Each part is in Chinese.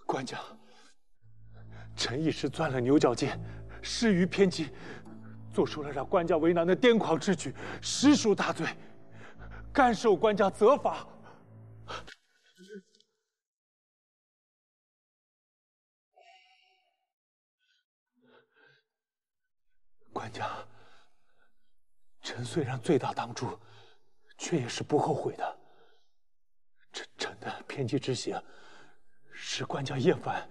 官家，臣一时钻了牛角尖，失于偏激，做出了让官家为难的癫狂之举，实属大罪，甘受官家责罚。官家，臣虽然罪大当诛，却也是不后悔的。臣的偏激之行，使官家厌烦，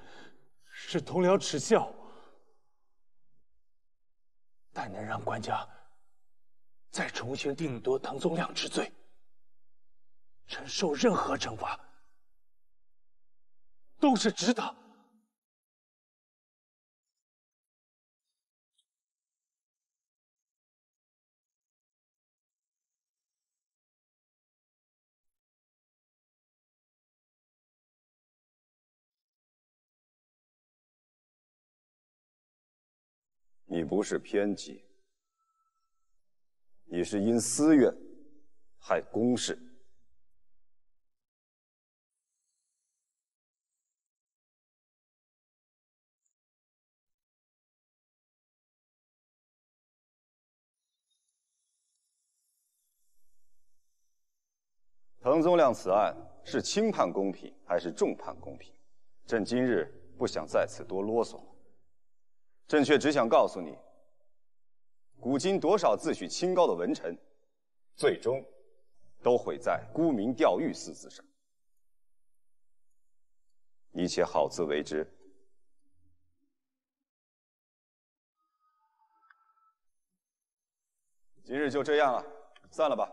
使同僚耻笑。但能让官家再重新定夺滕宗亮之罪，臣受任何惩罚都是值得。你不是偏激，你是因私怨害公事。滕宗亮此案是轻判公平还是重判公平？朕今日不想在此多啰嗦了。朕却只想告诉你，古今多少自诩清高的文臣，最终都毁在沽名钓誉四字上。你且好自为之。今日就这样了，散了吧。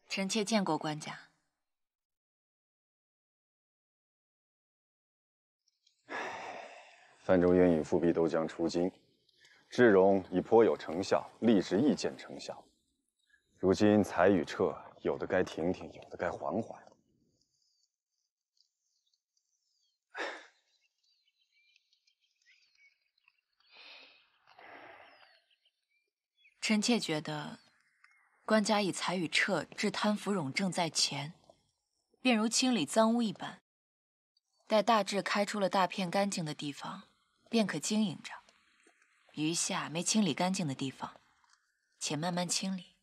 臣妾见过官家。范仲淹与复辟都将出京，智荣已颇有成效，立志亦见成效。如今才与撤，有的该停停，有的该缓缓。臣妾觉得，官家以才与撤治贪腐冗政在前，便如清理脏污一般。待大治开出了大片干净的地方，便可经营着；余下没清理干净的地方，且慢慢清理。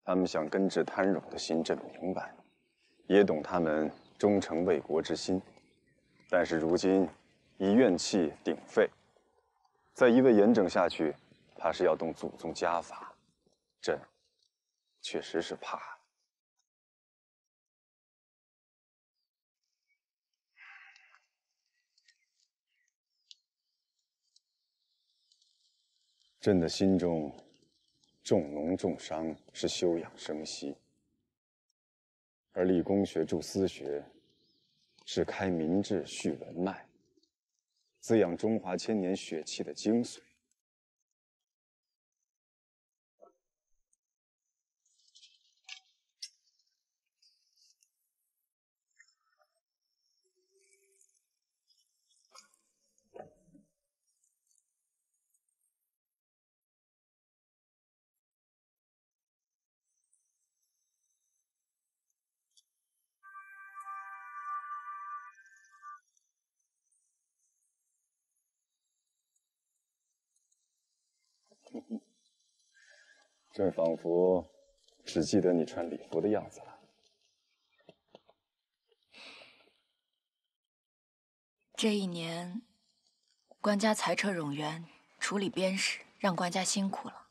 他们想根治贪冗的心，朕明白，也懂他们忠诚为国之心。但是如今以怨气鼎沸，再一味严整下去，怕是要动祖宗家法。朕确实是怕。朕的心中，重农重商是休养生息，而立公学助私学，是开民智蓄文脉，滋养中华千年血气的精髓。朕仿佛只记得你穿礼服的样子了。这一年，官家裁撤冗员，处理边事，让官家辛苦了。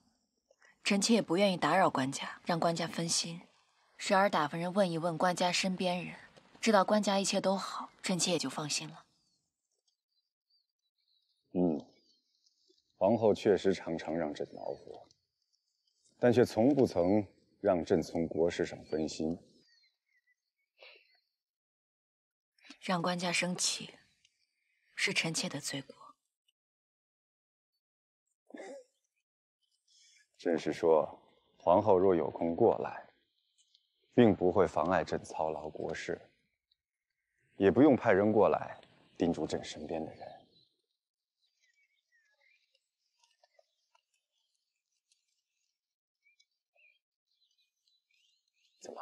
臣妾也不愿意打扰官家，让官家分心。时而打发人问一问官家身边人，知道官家一切都好，臣妾也就放心了。皇后确实常常让朕恼火，但却从不曾让朕从国事上分心。让官家生气，是臣妾的罪过。朕是说，皇后若有空过来，并不会妨碍朕操劳国事，也不用派人过来盯住朕身边的人。怎么？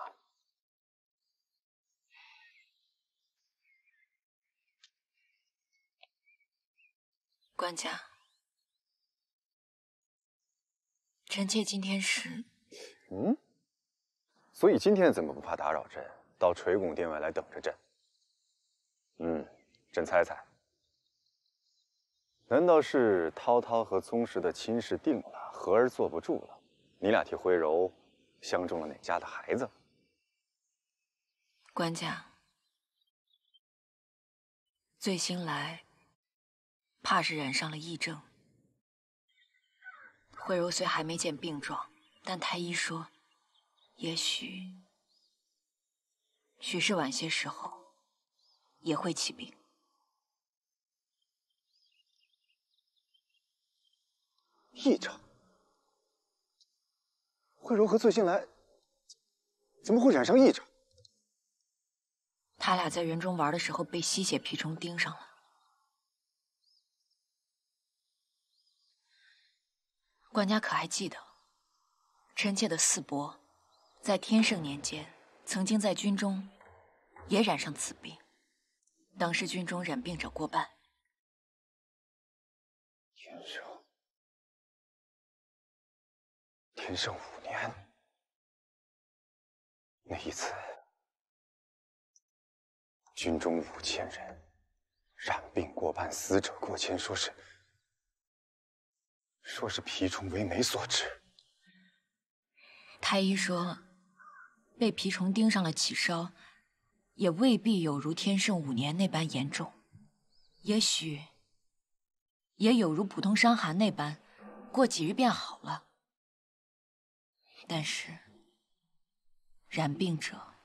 官家，臣妾今天是……所以今天怎么不怕打扰朕，到垂拱殿外来等着朕？朕猜猜，难道是涛涛和宗室的亲事定了，和儿坐不住了，你俩替徽柔相中了哪家的孩子？官家，醉星来怕是染上了疫症。徽柔虽还没见病状，但太医说，也许是晚些时候也会起病。异常？徽柔和醉星来怎么会染上异常？他俩在园中玩的时候被吸血蜱虫盯上了。官家可还记得，臣妾的四伯在天圣年间曾经在军中也染上此病，当时军中染病者过半。天圣5年，那一次，军中5000人染病过半，死者过千，说是蜱虫为媒所致。太医说，被蜱虫盯上了起烧，也未必有如天圣5年那般严重，也许也有如普通伤寒那般，过几日便好了。但是，染病者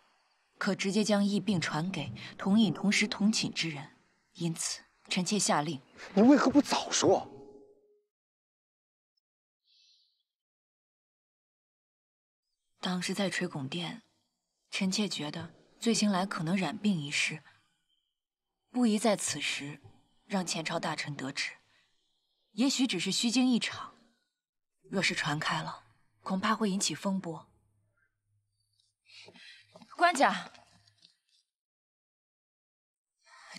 可直接将疫病传给同饮同食同寝之人，因此臣妾下令。你为何不早说？当时在垂拱殿，臣妾觉得醉星来可能染病一事，不宜在此时让前朝大臣得知。也许只是虚惊一场，若是传开了，恐怕会引起风波。官家，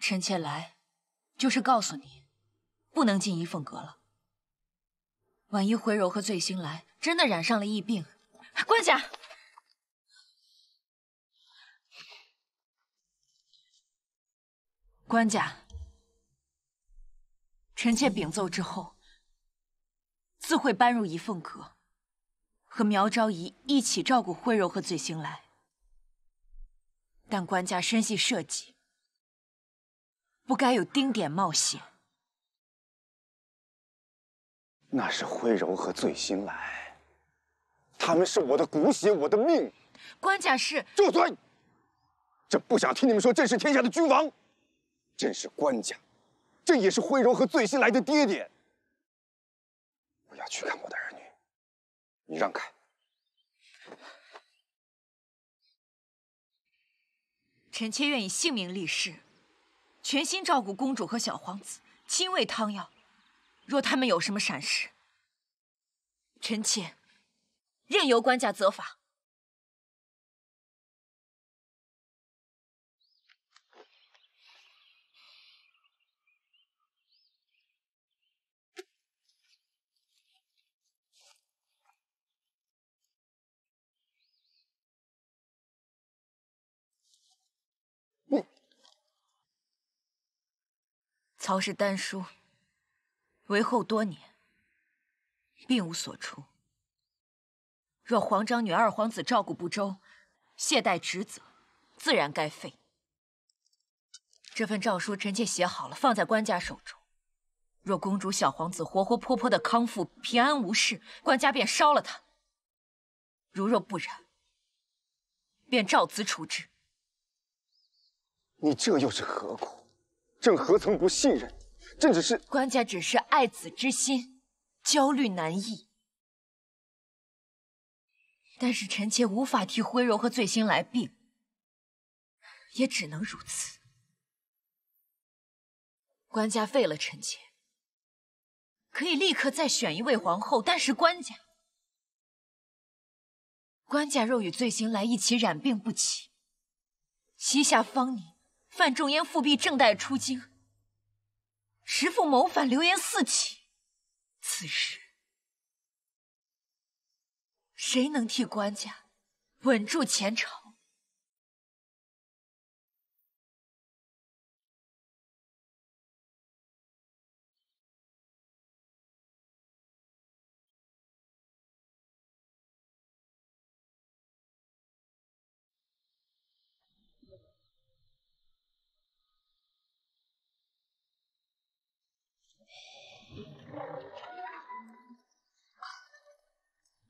臣妾来就是告诉你，不能进怡凤阁了。万一徽柔和醉星来真的染上了疫病，官家，官家，臣妾禀奏之后，自会搬入怡凤阁，和苗昭仪一起照顾徽柔和醉星来。但官家身系社稷，不该有丁点冒险。那是徽柔和醉星来，他们是我的骨血，我的命。官家是……住嘴！朕不想听你们说朕是天下的君王，朕是官家，朕也是徽柔和醉星来的爹爹。我要去看我的儿女，你让开。臣妾愿以性命立誓，全心照顾公主和小皇子，亲喂汤药。若他们有什么闪失，臣妾任由官家责罚。曹氏丹书为后多年，并无所出。若皇长女二皇子照顾不周，懈怠职责，自然该废。这份诏书臣妾写好了，放在官家手中。若公主、小皇子活活泼泼的康复，平安无事，官家便烧了它；如若不然，便照此处置。你这又是何苦？朕何曾不信任？朕只是……官家只是爱子之心，焦虑难抑。但是臣妾无法替徽柔和醉心来病，也只能如此。官家废了臣妾，可以立刻再选一位皇后，但是官家若与醉心来一起染病不起，膝下方宁、范仲淹复辟正待出京，时复谋反，流言四起，此时谁能替官家稳住前朝？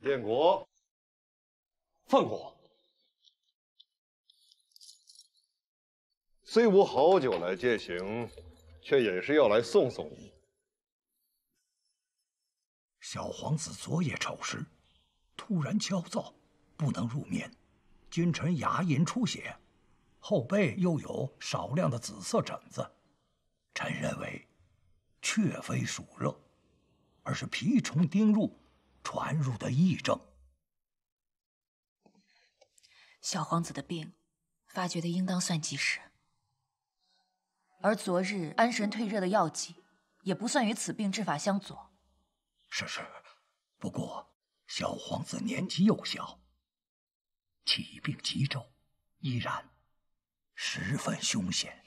燕国，范国，虽无好酒来饯行，却也是要来送送你。小皇子昨夜丑时，突然焦躁，不能入眠，君臣牙龈出血，后背又有少量的紫色疹子。臣认为，确非暑热，而是蜱虫叮入传入的疫症。小皇子的病，发觉的应当算及时。而昨日安神退热的药剂，也不算与此病治法相左。是，不过小皇子年纪幼小，起病急骤，依然十分凶险。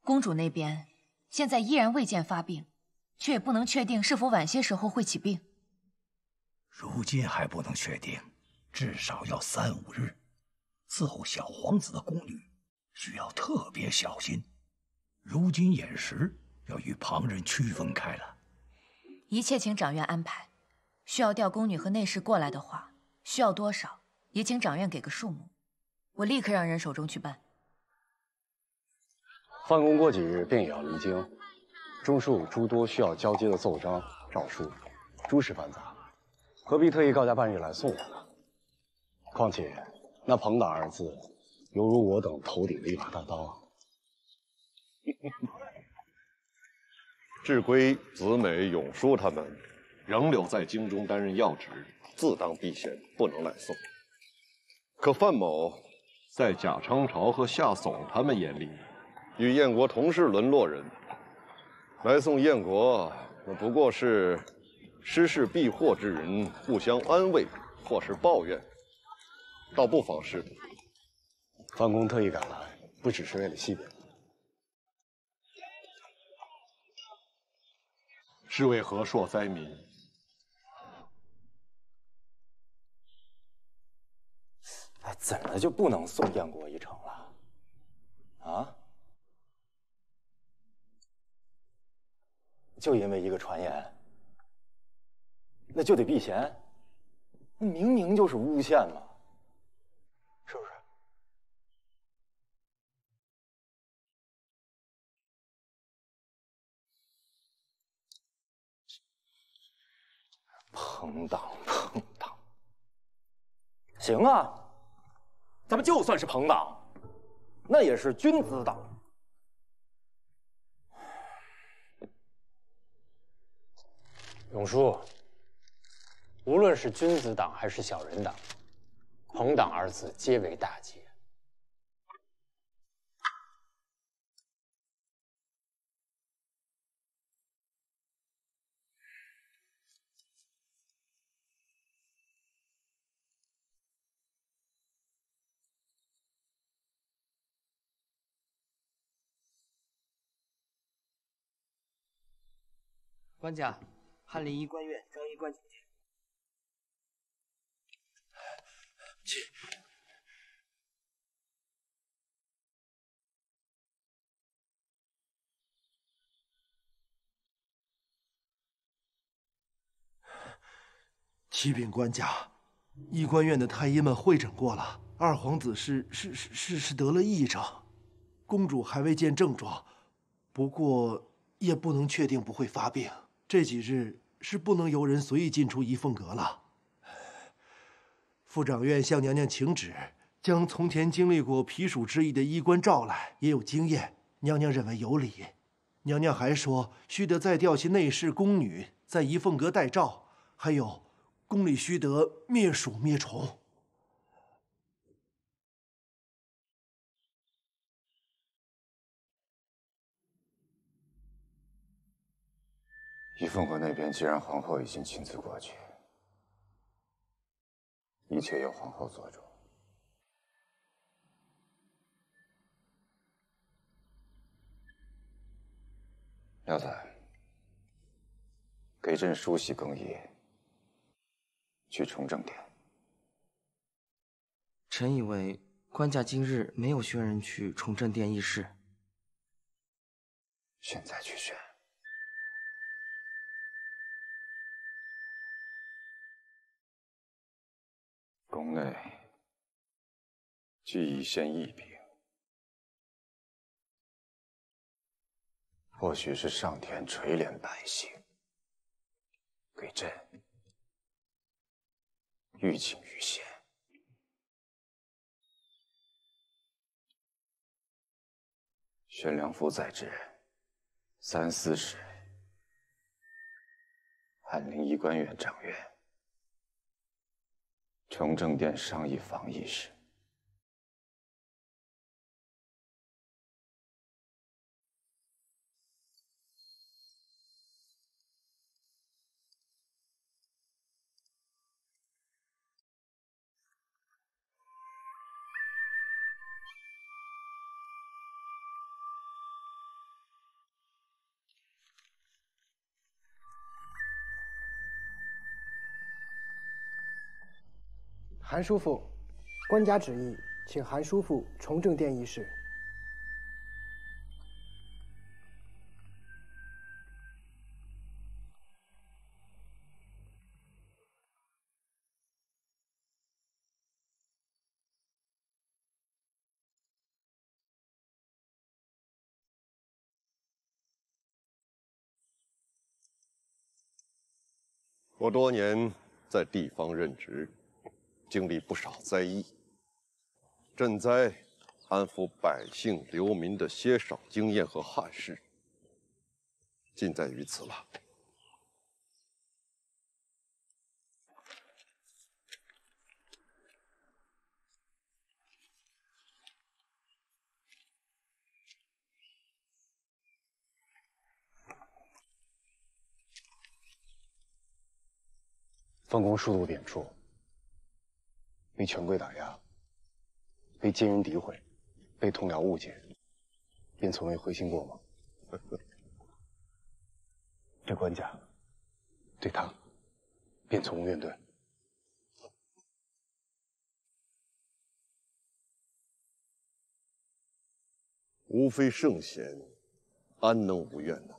公主那边现在依然未见发病，却也不能确定是否晚些时候会起病。如今还不能确定，至少要3、5日。伺候小皇子的宫女需要特别小心，如今饮食要与旁人区分开了。一切请长院安排。需要调宫女和内侍过来的话，需要多少，也请长院给个数目，我立刻让人手中去办。范公过几日便也要离京，中书有诸多需要交接的奏章、诏书，诸事繁杂，何必特意告假半日来送我呢？况且那朋党二字，犹如我等头顶的一把大刀。智归、子美、永叔他们仍留在京中担任要职，自当避嫌，不能来送。可范某在贾昌朝和夏竦他们眼里，与燕国同是沦落人，来送燕国，那不过是失事避祸之人互相安慰，或是抱怨，倒不妨事。范公特意赶来，不只是为了惜别，是为和硕灾民。哎，怎么就不能送燕国一程了？啊？就因为一个传言，那就得避嫌？那明明就是诬陷嘛，是不是？朋党，行啊，咱们就算是朋党，那也是君子党。永叔，无论是君子党还是小人党，朋党二字皆为大忌。官家，翰林医官院张医官请见。启禀官家，医官院的太医们会诊过了，二皇子是得了癔症，公主还未见症状，不过也不能确定不会发病。这几日是不能由人随意进出仪凤阁了。副掌院向娘娘请旨，将从前经历过皮属之役的医官召来，也有经验，娘娘认为有理。娘娘还说，须得再调些内侍宫女在仪凤阁待诏，还有宫里须得灭鼠灭虫。仪凤阁那边既然皇后已经亲自过去，一切由皇后做主。廖采，给朕梳洗更衣，去崇政殿。臣以为官家今日没有宣人去崇政殿议事。现在去宣。宫内既已现疫病，或许是上天垂怜百姓，给朕预警于先。宣良府在职三司使、翰林医官院掌院、崇政殿商议防疫事。韩叔父，官家旨意，请韩叔父崇政殿议事。我多年在地方任职，经历不少灾疫，赈灾、安抚百姓流民的些少经验和憾事，尽在于此了。奉公数度点处，被权贵打压，被奸人诋毁，被同僚误解，便从未灰心过吗？对官家，对他，便从无怨怼。无非圣贤，安能无怨呢？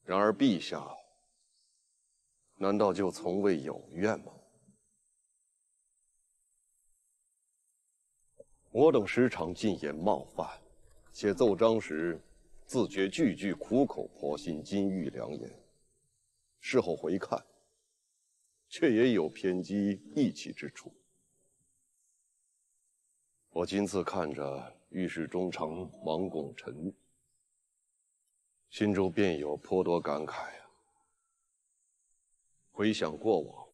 然而陛下，难道就从未有怨吗？我等时常进言冒犯，写奏章时自觉句句苦口婆心、金玉良言，事后回看，却也有偏激义气之处。我今次看着御史中丞王拱辰，心中便有颇多感慨啊。回想过往，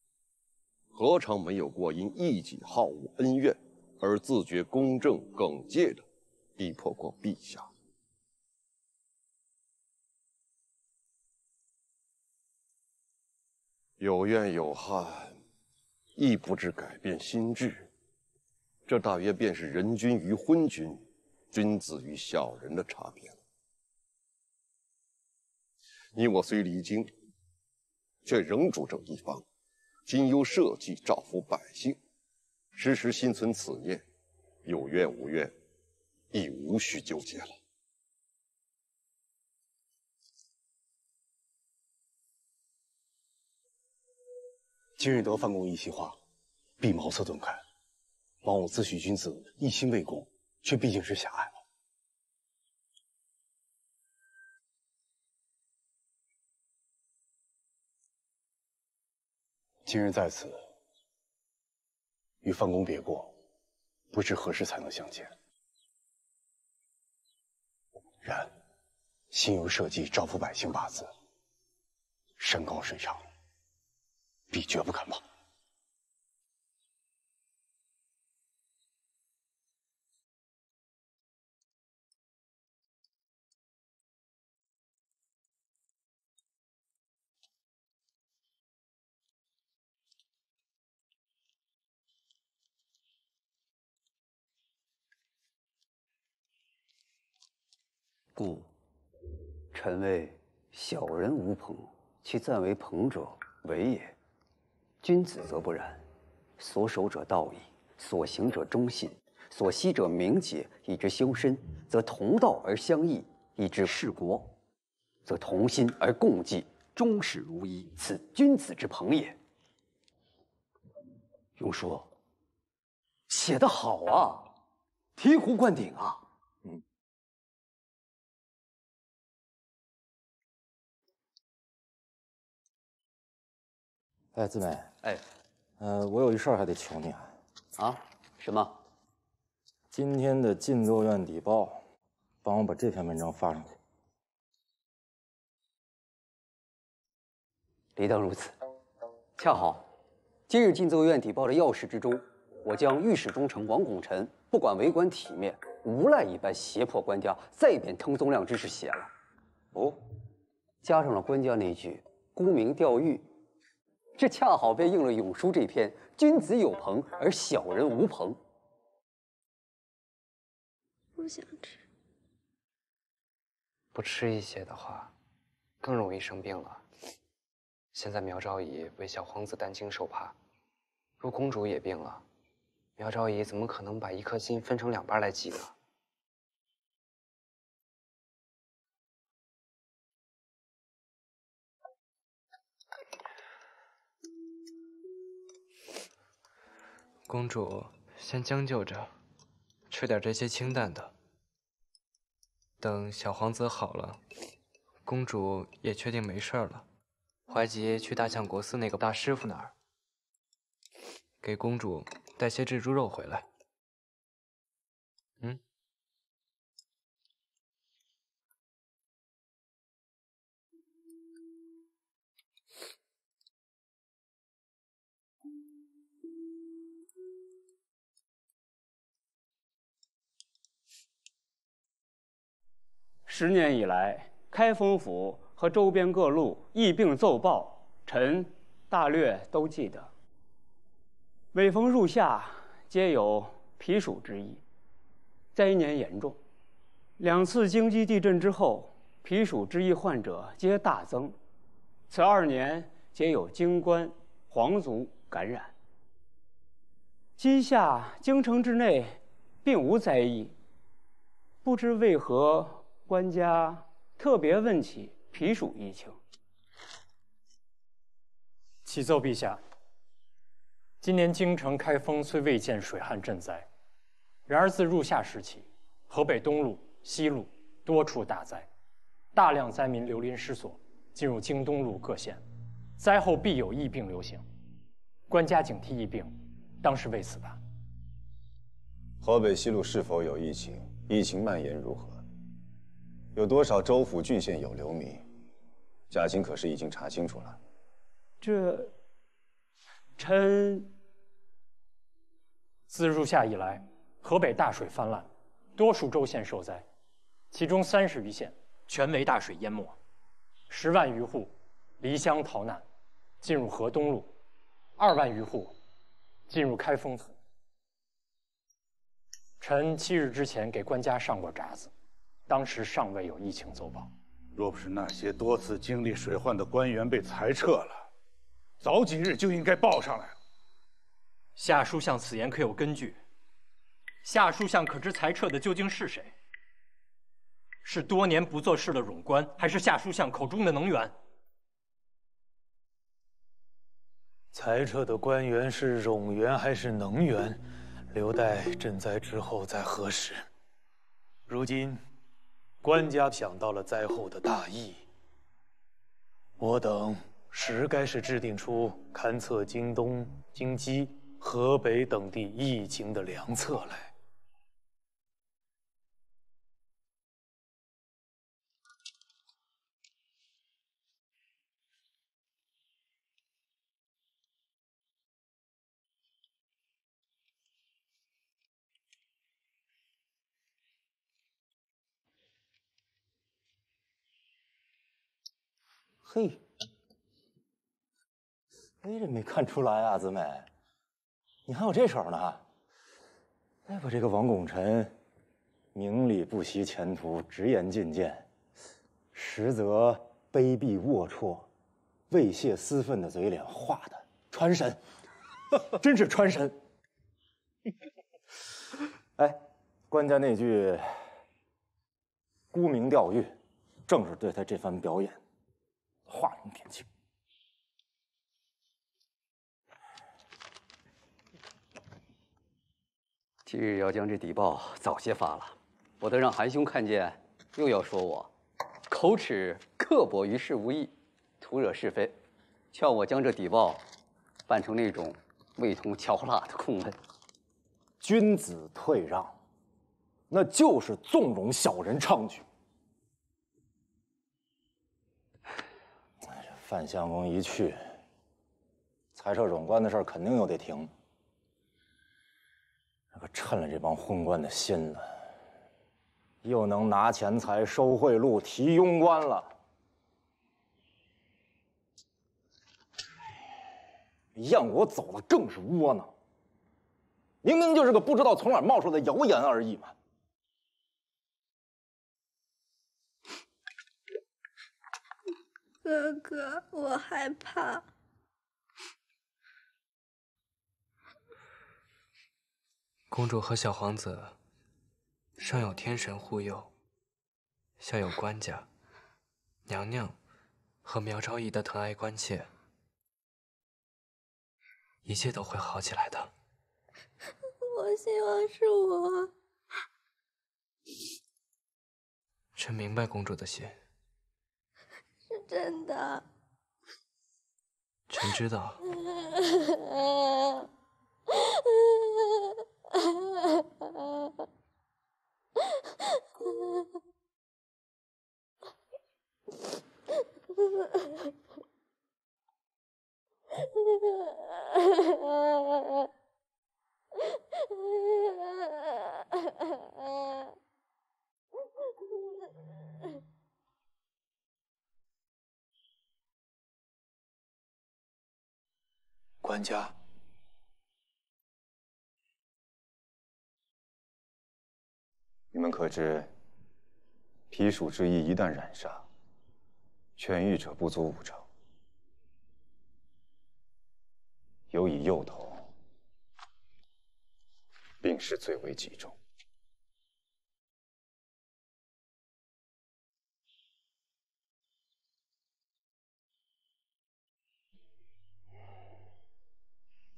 何尝没有过因一己好恶恩怨而自觉公正耿介的逼迫过陛下？有怨有憾，亦不知改变心智，这大约便是人君与昏君、君子与小人的差别了。你我虽离京，却仍主政一方，今忧社稷，造福百姓，时时心存此念，有怨无怨，亦无需纠结了。今日得范公一席话，必茅塞顿开。枉我自诩君子，一心为公，却毕竟是狭隘了。今日在此，与范公别过，不知何时才能相见。然心有社稷，造福百姓八字，山高水长，必绝不敢忘。故臣谓小人无朋，其暂为朋者为也。君子则不然，所守者道义，所行者忠信，所惜者明节，以之修身，则同道而相益；以之事国，则同心而共济，终始如一。此君子之朋也。庸叔，写得好啊，醍醐灌顶啊！哎，自美，哎，我有一事儿还得求你啊。啊？什么？今天的晋奏院邸报，帮我把这篇文章发上去。理当如此。恰好，今日晋奏院邸报的要事之中，我将御史中丞王拱辰不管为官体面，无赖一般胁迫官家再贬滕宗亮之事写了。哦，加上了官家那句沽名钓誉。这恰好便应了永叔这篇“君子有朋，而小人无朋”。不想吃。不吃一些的话，更容易生病了。现在苗昭仪为小皇子担惊受怕，若公主也病了，苗昭仪怎么可能把一颗心分成两半来记呢？公主先将就着，吃点这些清淡的。等小皇子好了，公主也确定没事了，怀吉去大相国寺那个大师傅那儿，给公主带些蜘蛛肉回来。10年以来，开封府和周边各路疫病奏报，臣大略都记得。每逢入夏，皆有皮暑之意，灾年严重。2次京畿地震之后，皮暑之疫患者皆大增。此2年皆有京官、皇族感染。今夏京城之内并无灾疫，不知为何官家特别问起皮暑疫情。启奏陛下，今年京城开封虽未见水旱震灾，然而自入夏时起，河北东路、西路多处大灾，大量灾民流离失所，进入京东路各县，灾后必有疫病流行，官家警惕疫病，当是为此吧。河北西路是否有疫情？疫情蔓延如何？有多少州府郡县有流民？贾卿可是已经查清楚了？臣自入夏以来，河北大水泛滥，多数州县受灾，其中30余县全为大水淹没，10万余户离乡逃难，进入河东路，2万余户进入开封府。臣7日之前给官家上过札子，当时尚未有疫情奏报。若不是那些多次经历水患的官员被裁撤了，早几日就应该报上来了。夏书相此言可有根据？夏书相可知裁撤的究竟是谁？是多年不做事的冗官，还是夏书相口中的能员？裁撤的官员是冗员还是能员，留待赈灾之后再核实。如今，官家想到了灾后的大义，我等实该是制定出勘测京东、京畿河北等地疫情的良策来。嘿，哎，这没看出来啊，姊妹，你还有这手呢。哎，我这个王功臣，名利不惜前途，直言进谏，实则卑鄙龌龊、猥亵私愤的嘴脸画的传神，真是传神。哎，官家那句“沽名钓誉”，正是对他这番表演画龙点睛。今日要将这底报早些发了，不得让韩兄看见，又要说我口齿刻薄，于事无益，徒惹是非，劝我将这底报办成那种味同嚼蜡的空文。君子退让，那就是纵容小人猖獗。哎，这范相公一去，裁撤冗官的事儿肯定又得停。可趁了这帮昏官的心呢，又能拿钱财、收贿赂、提庸官了。燕国走了更是窝囊，明明就是个不知道从哪儿冒出的谣言而已嘛。哥哥，我害怕。公主和小皇子，上有天神护佑，下有官家、娘娘和苗昭仪的疼爱关切，一切都会好起来的。我希望是我。臣明白公主的心，是真的。臣知道。官家，你们可知，皮鼠之疫一旦染上，痊愈者不足5成，尤以幼童病势最为急重。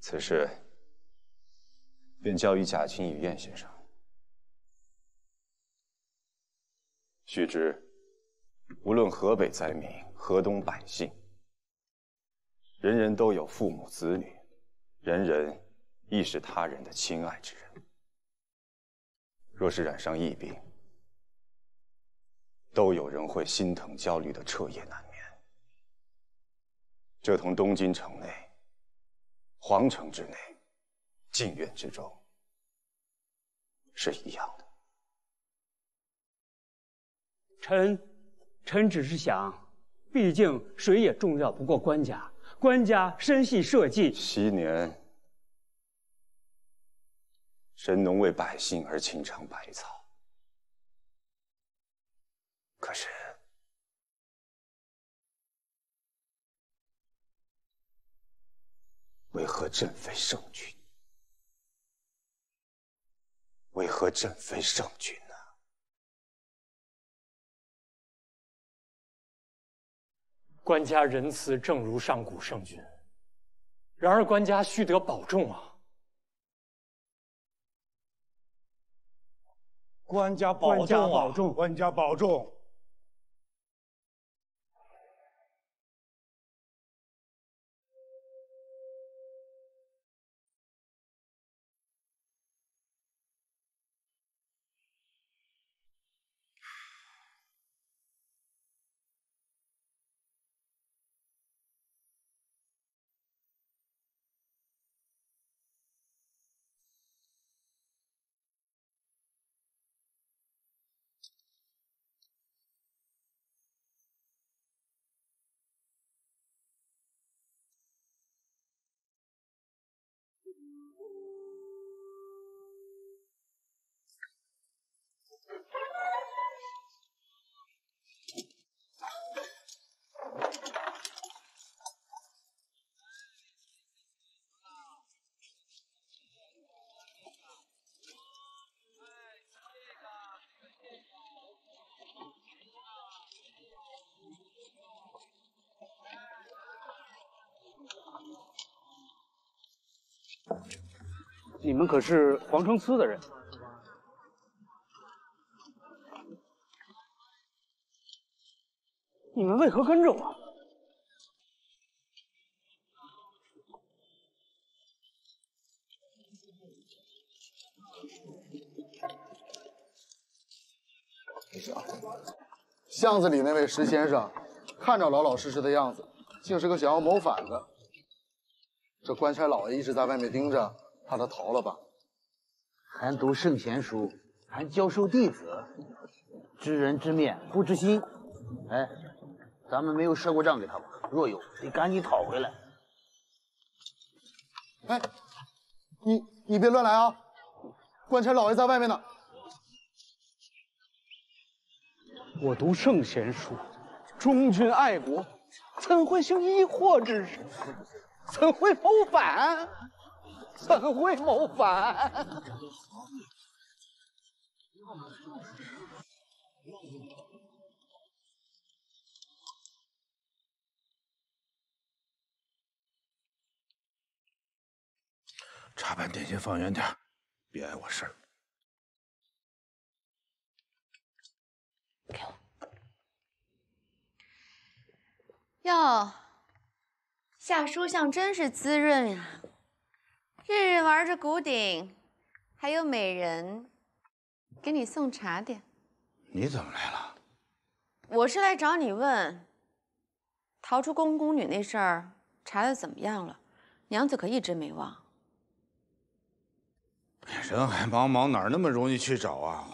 此事便交于贾钦与晏先生。须知，无论河北灾民，河东百姓，人人都有父母子女，人人亦是他人的亲爱之人。若是染上疫病，都有人会心疼焦虑的彻夜难眠。这同东京城内、皇城之内、禁院之中是一样的。臣只是想，毕竟谁也重要不过官家，官家身系社稷。昔年，神农为百姓而亲尝百草，可是，为何朕非圣君？为何朕非圣君呢？官家仁慈，正如上古圣君。然而官家须得保重啊！官家保重啊！保重，官家保重。你们可是皇城司的人？你们为何跟着我？巷子里那位石先生，看着老老实实的样子，竟是个想要谋反的。这官差老爷一直在外面盯着，怕他逃了吧？还读圣贤书，还教授弟子，知人知面不知心。哎，咱们没有赊过账给他吧？若有，得赶紧讨回来。哎，你别乱来啊！官差老爷在外面呢。我读圣贤书，忠君爱国，怎会行疑惑之事？怎会谋反？怎会谋反？茶盘点心放远点，别碍我事儿。哟，夏书相真是滋润呀！日日玩着古鼎，还有美人给你送茶点。你怎么来了？我是来找你问，逃出宫宫女那事儿查的怎么样了？娘子可一直没忘。人海茫茫，哪那么容易去找啊？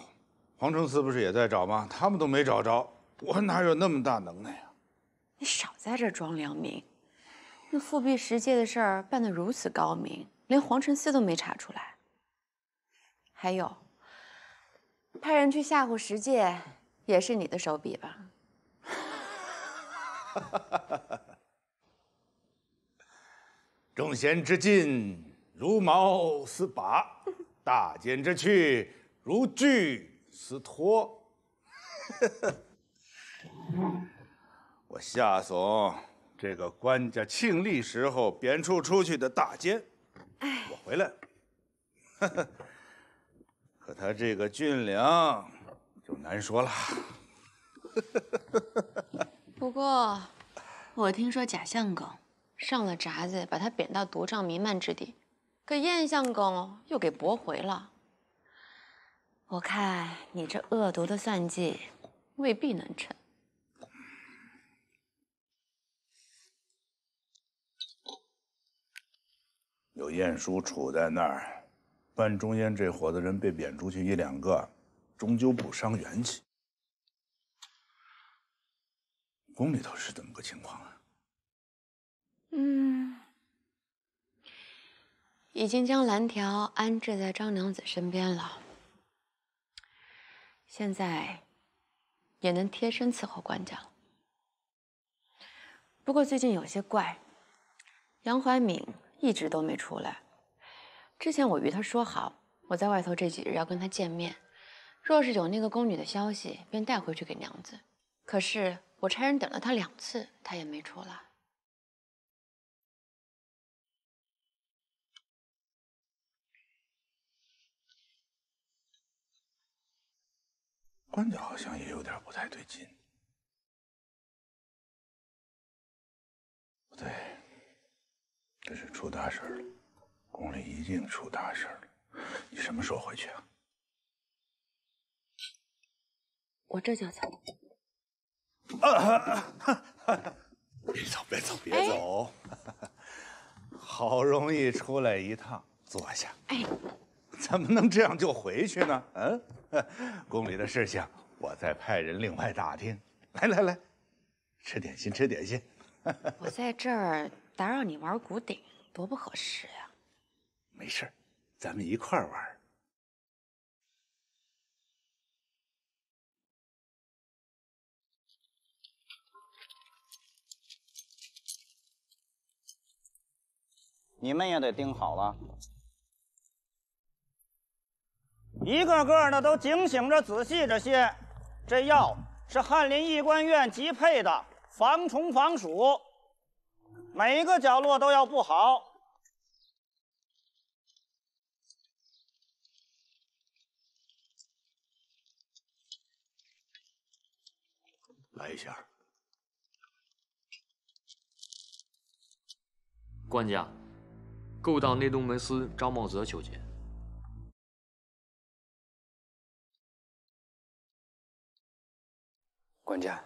皇城司不是也在找吗？他们都没找着，我哪有那么大能耐呀？你少在这装良民！那复辟十戒的事儿办得如此高明，连皇城司都没查出来。还有，派人去吓唬十戒，也是你的手笔吧？众贤之进，如矛似拔；大奸之去，如锯似拖。我夏总这个官家庆历时候贬黜出去的大奸，我回来了。可他这个军粮就难说了。不过，我听说贾相公上了闸子，把他贬到毒瘴弥漫之地，可燕相公又给驳回了。我看你这恶毒的算计未必能成。有晏殊杵在那儿，办中烟这伙的人被贬出去一两个，终究不伤元气。宫里头是怎么个情况啊？已经将蓝条安置在张娘子身边了，现在也能贴身伺候官家了。不过最近有些怪，杨怀敏一直都没出来。之前我与他说好，我在外头这几日要跟他见面，若是有那个宫女的消息，便带回去给娘子。可是我差人等了他2次，他也没出来。官家好像也有点不太对劲。不对，这是出大事了，宫里一定出大事了。你什么时候回去啊？我这就走。别走，别走，别走！好容易出来一趟，坐下。怎么能这样就回去呢？宫里的事情，我再派人另外打听。来来来，吃点心，吃点心。我在这儿打扰你玩古鼎，多不合适呀！没事，咱们一块儿玩。你们也得盯好了，一个个的都警醒着、仔细着些。这药是翰林医官院急配的，防虫防鼠，每个角落都要布好。来一下。官家，勾当内东门司张茂泽求见。官家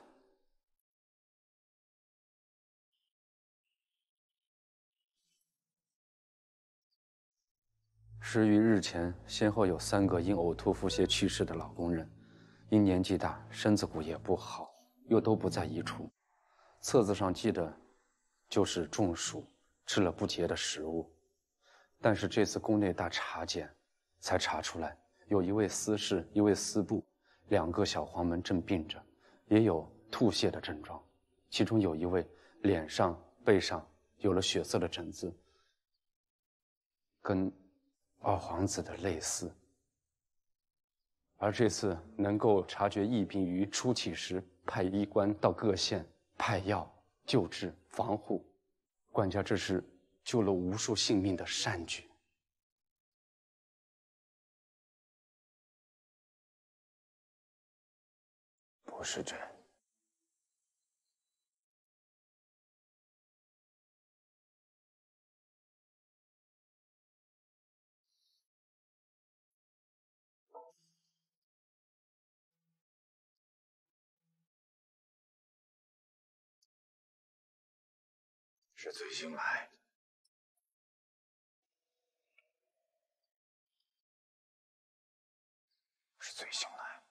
，10余日前，先后有3个因呕吐腹泻去世的老工人，因年纪大，身子骨也不好，又都不在一处。册子上记的，就是中暑，吃了不洁的食物。但是这次宫内大查检，才查出来有1位司事、1位司部，2个小黄门正病着，也有吐泻的症状，其中有1位脸上、背上有了血色的疹子，跟二皇子的类似。而这次能够察觉疫病于初起时，派医官到各县派药救治防护，官家这是救了无数性命的善举。不是朕。是醉醒来。是醉醒来。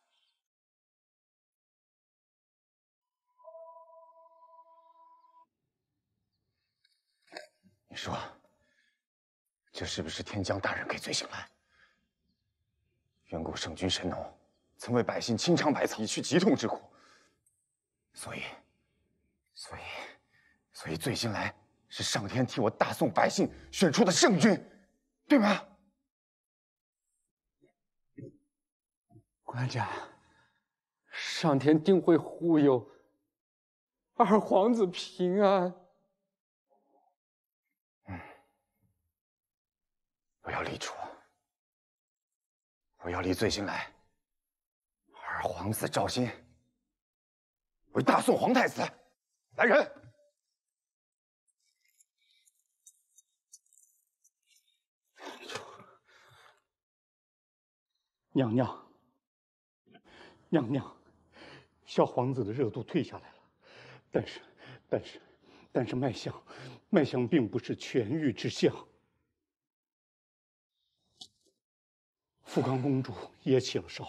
你说，这是不是天将大人给醉醒来？远古圣君神农曾为百姓清尝百草，以去疾痛之苦，所以醉醒来是上天替我大宋百姓选出的圣君，对吗？官家，上天定会护佑二皇子平安。我要立储，我要立醉醒来二皇子赵兴为大宋皇太子。来人！娘娘，小皇子的热度退下来了，但是脉象并不是痊愈之象。富康公主也起了烧。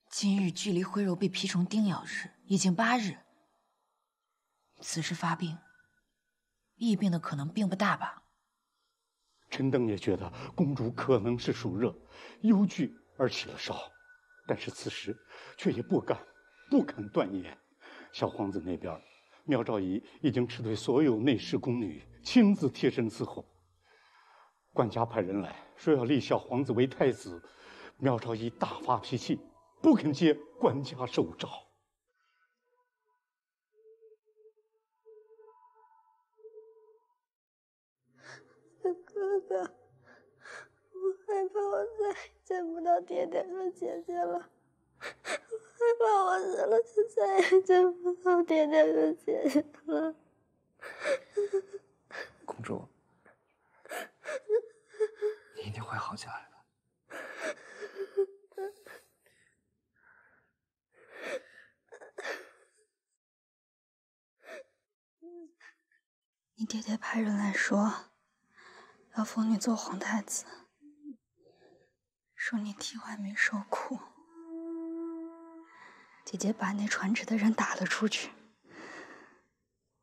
今日距离徽柔被蜱虫叮咬日已经8日，此时发病，疫病的可能并不大吧？陈登也觉得公主可能是属热，忧惧而起了烧，但是此时却也不敢断言。小皇子那边，苗兆仪已经斥退所有内侍宫女，亲自贴身伺候。官家派人来说要立小皇子为太子，苗兆仪大发脾气，不肯接官家寿诏。哥哥，我害怕我再也见不到爹爹和姐姐了，我害怕我死了就再也见不到爹爹和姐姐了。公主，你一定会好起来的。你爹爹派人来说，要封你做皇太子，说你替怀民受苦。姐姐把那传旨的人打了出去，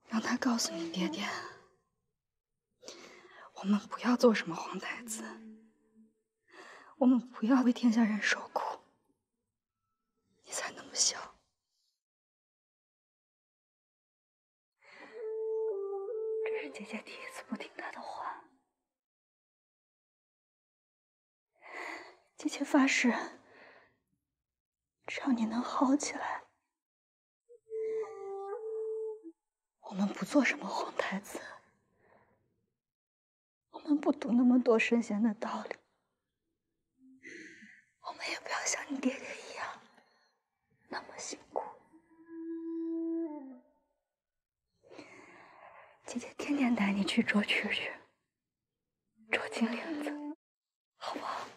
让他告诉你爹爹，我们不要做什么皇太子，我们不要为天下人受苦。你才那么小，这是姐姐第一次不听他的话。姐姐发誓，只要你能好起来，我们不做什么皇太子，我们不读那么多圣贤的道理，我们也不要像你爹爹一样那么辛苦。姐姐天天带你去捉蛐蛐，捉金铃子，好不好？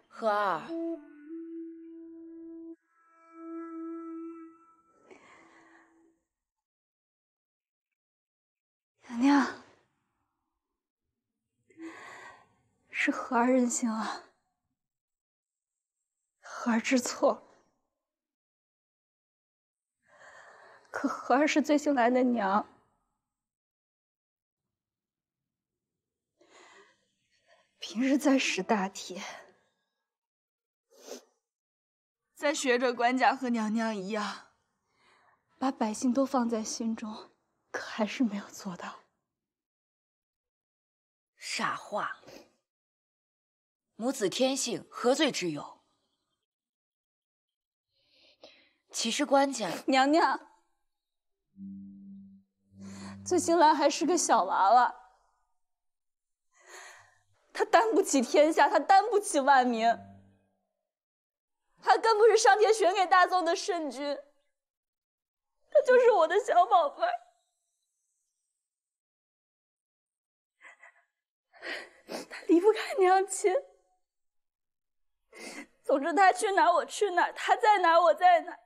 荷儿，娘娘，是荷儿任性了，荷儿知错。可荷儿是最新来的娘，平日在识大体，在学着官家和娘娘一样，把百姓都放在心中，可还是没有做到。傻话！母子天性，何罪之有？其实官家娘娘，最新来还是个小娃娃，他担不起天下，他担不起万民，他更不是上天选给大宋的圣君，他就是我的小宝贝儿。他离不开娘亲，总之他去哪儿我去哪儿，他在哪儿我在哪儿。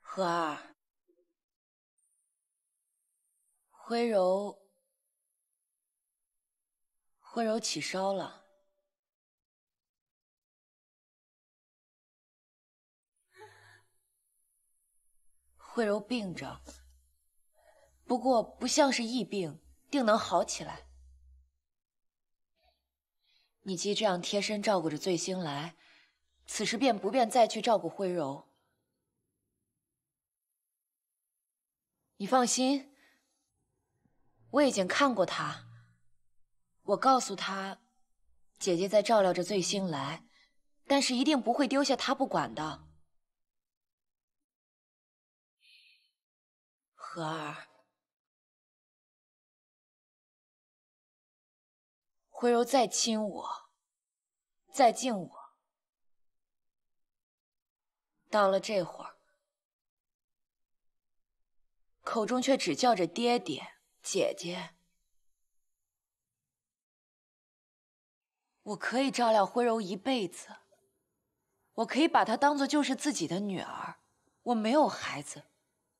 荷儿，徽柔起烧了，徽柔病着，不过不像是疫病，定能好起来。你既这样贴身照顾着醉星来，此时便不便再去照顾徽柔。你放心，我已经看过他。我告诉他，姐姐在照料着醉星来，但是一定不会丢下他不管的。荷儿，徽柔再亲我，再敬我，到了这会儿，口中却只叫着爹爹、姐姐。我可以照料徽柔一辈子，我可以把她当作就是自己的女儿。我没有孩子，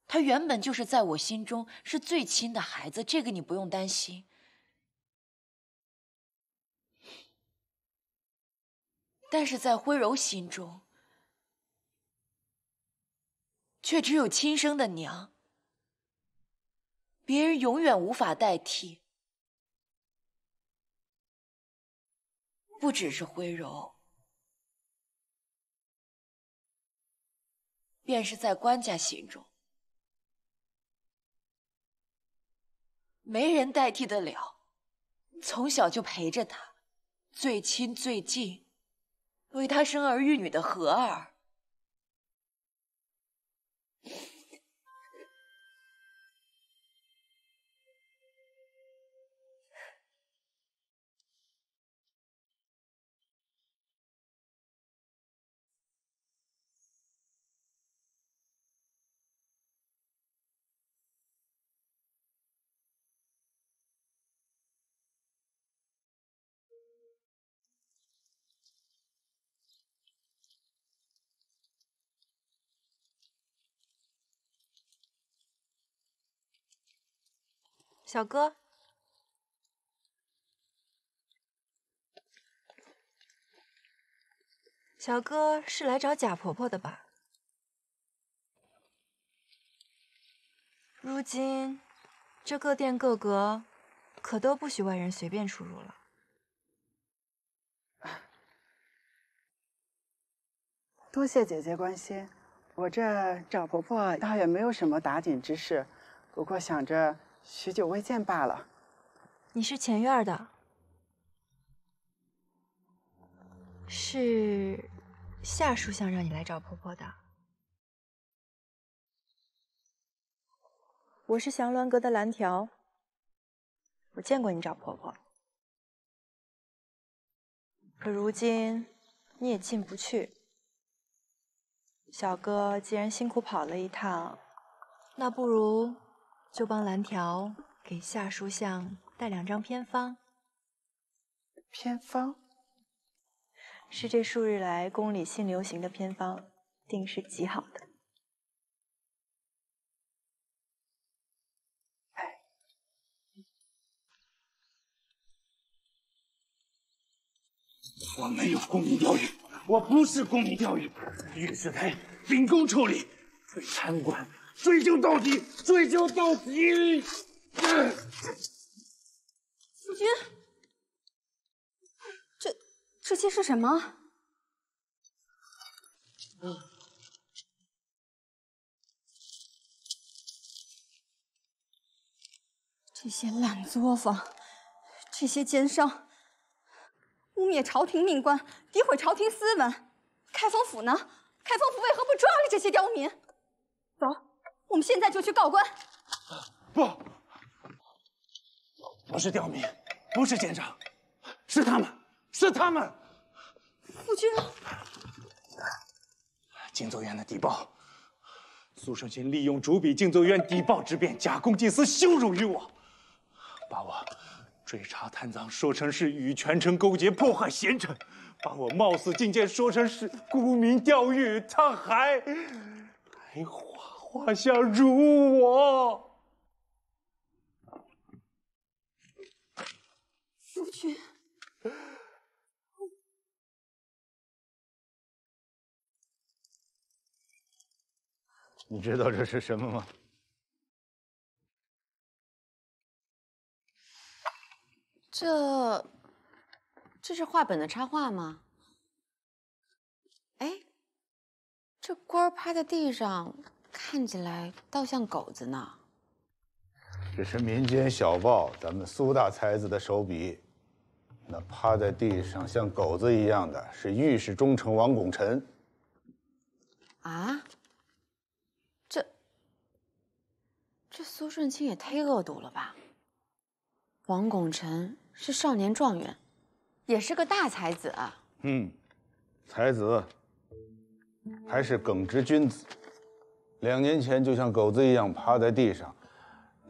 她原本就是在我心中是最亲的孩子，这个你不用担心。但是在徽柔心中，却只有亲生的娘，别人永远无法代替。不只是徽柔，便是在官家心中，没人代替得了。从小就陪着他，最亲最近，为他生儿育女的荷儿。小哥，小哥是来找贾婆婆的吧？如今这各店各阁可都不许外人随便出入了。多谢姐姐关心，我这找婆婆倒也没有什么打紧之事，不过想着许久未见罢了。你是前院的，是夏书香让你来找婆婆的。我是祥鸾阁的蓝条，我见过你找婆婆，可如今你也进不去。小哥既然辛苦跑了一趟，那不如就帮蓝条给夏书相带2张偏方。偏方是这数日来宫里新流行的偏方，定是极好的。我没有沽名钓誉，我不是沽名钓誉，御史台秉公处理，对贪官追究到底，追究到底。夫君，这些是什么？这些烂作坊，这些奸商，污蔑朝廷命官，诋毁朝廷斯文。开封府呢？开封府为何不抓了这些刁民？走，我们现在就去告官。不是刁民，不是奸商，是他们，是他们。夫君，敬奏院的邸报，苏胜勋利用主笔敬奏院邸报之便，假公济私，羞辱于我，把我追查贪赃说成是与权臣勾结，迫害贤臣，把我冒死进谏说成是沽名钓誉，他还画下辱我。夫君，你知道这是什么吗？这是画本的插画吗？哎，这官儿趴在地上，看起来倒像狗子呢。这是民间小报，咱们苏大才子的手笔。那趴在地上像狗子一样的是御史中丞王拱辰。啊？这苏顺清也忒恶毒了吧？王拱辰是少年状元，也是个大才子啊。才子，还是耿直君子。2年前就像狗子一样趴在地上，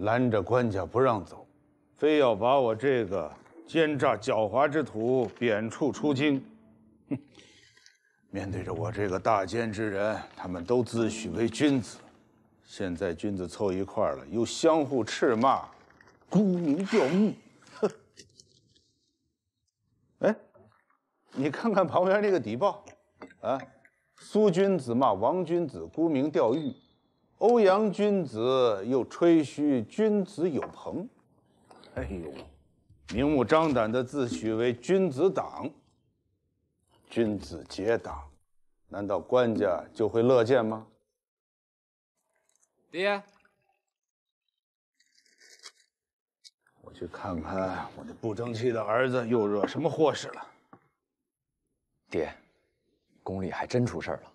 拦着官家不让走，非要把我这个奸诈狡猾之徒贬黜出京。面对着我这个大奸之人，他们都自诩为君子。现在君子凑一块了，又相互斥骂，沽名钓誉。哼！哎，你看看旁边那个邸报，啊，苏君子骂王君子沽名钓誉，欧阳君子又吹嘘君子有朋。哎呦，明目张胆的自诩为君子党。君子结党，难道官家就会乐见吗？爹，我去看看我那不争气的儿子又惹什么祸事了。爹，宫里还真出事了。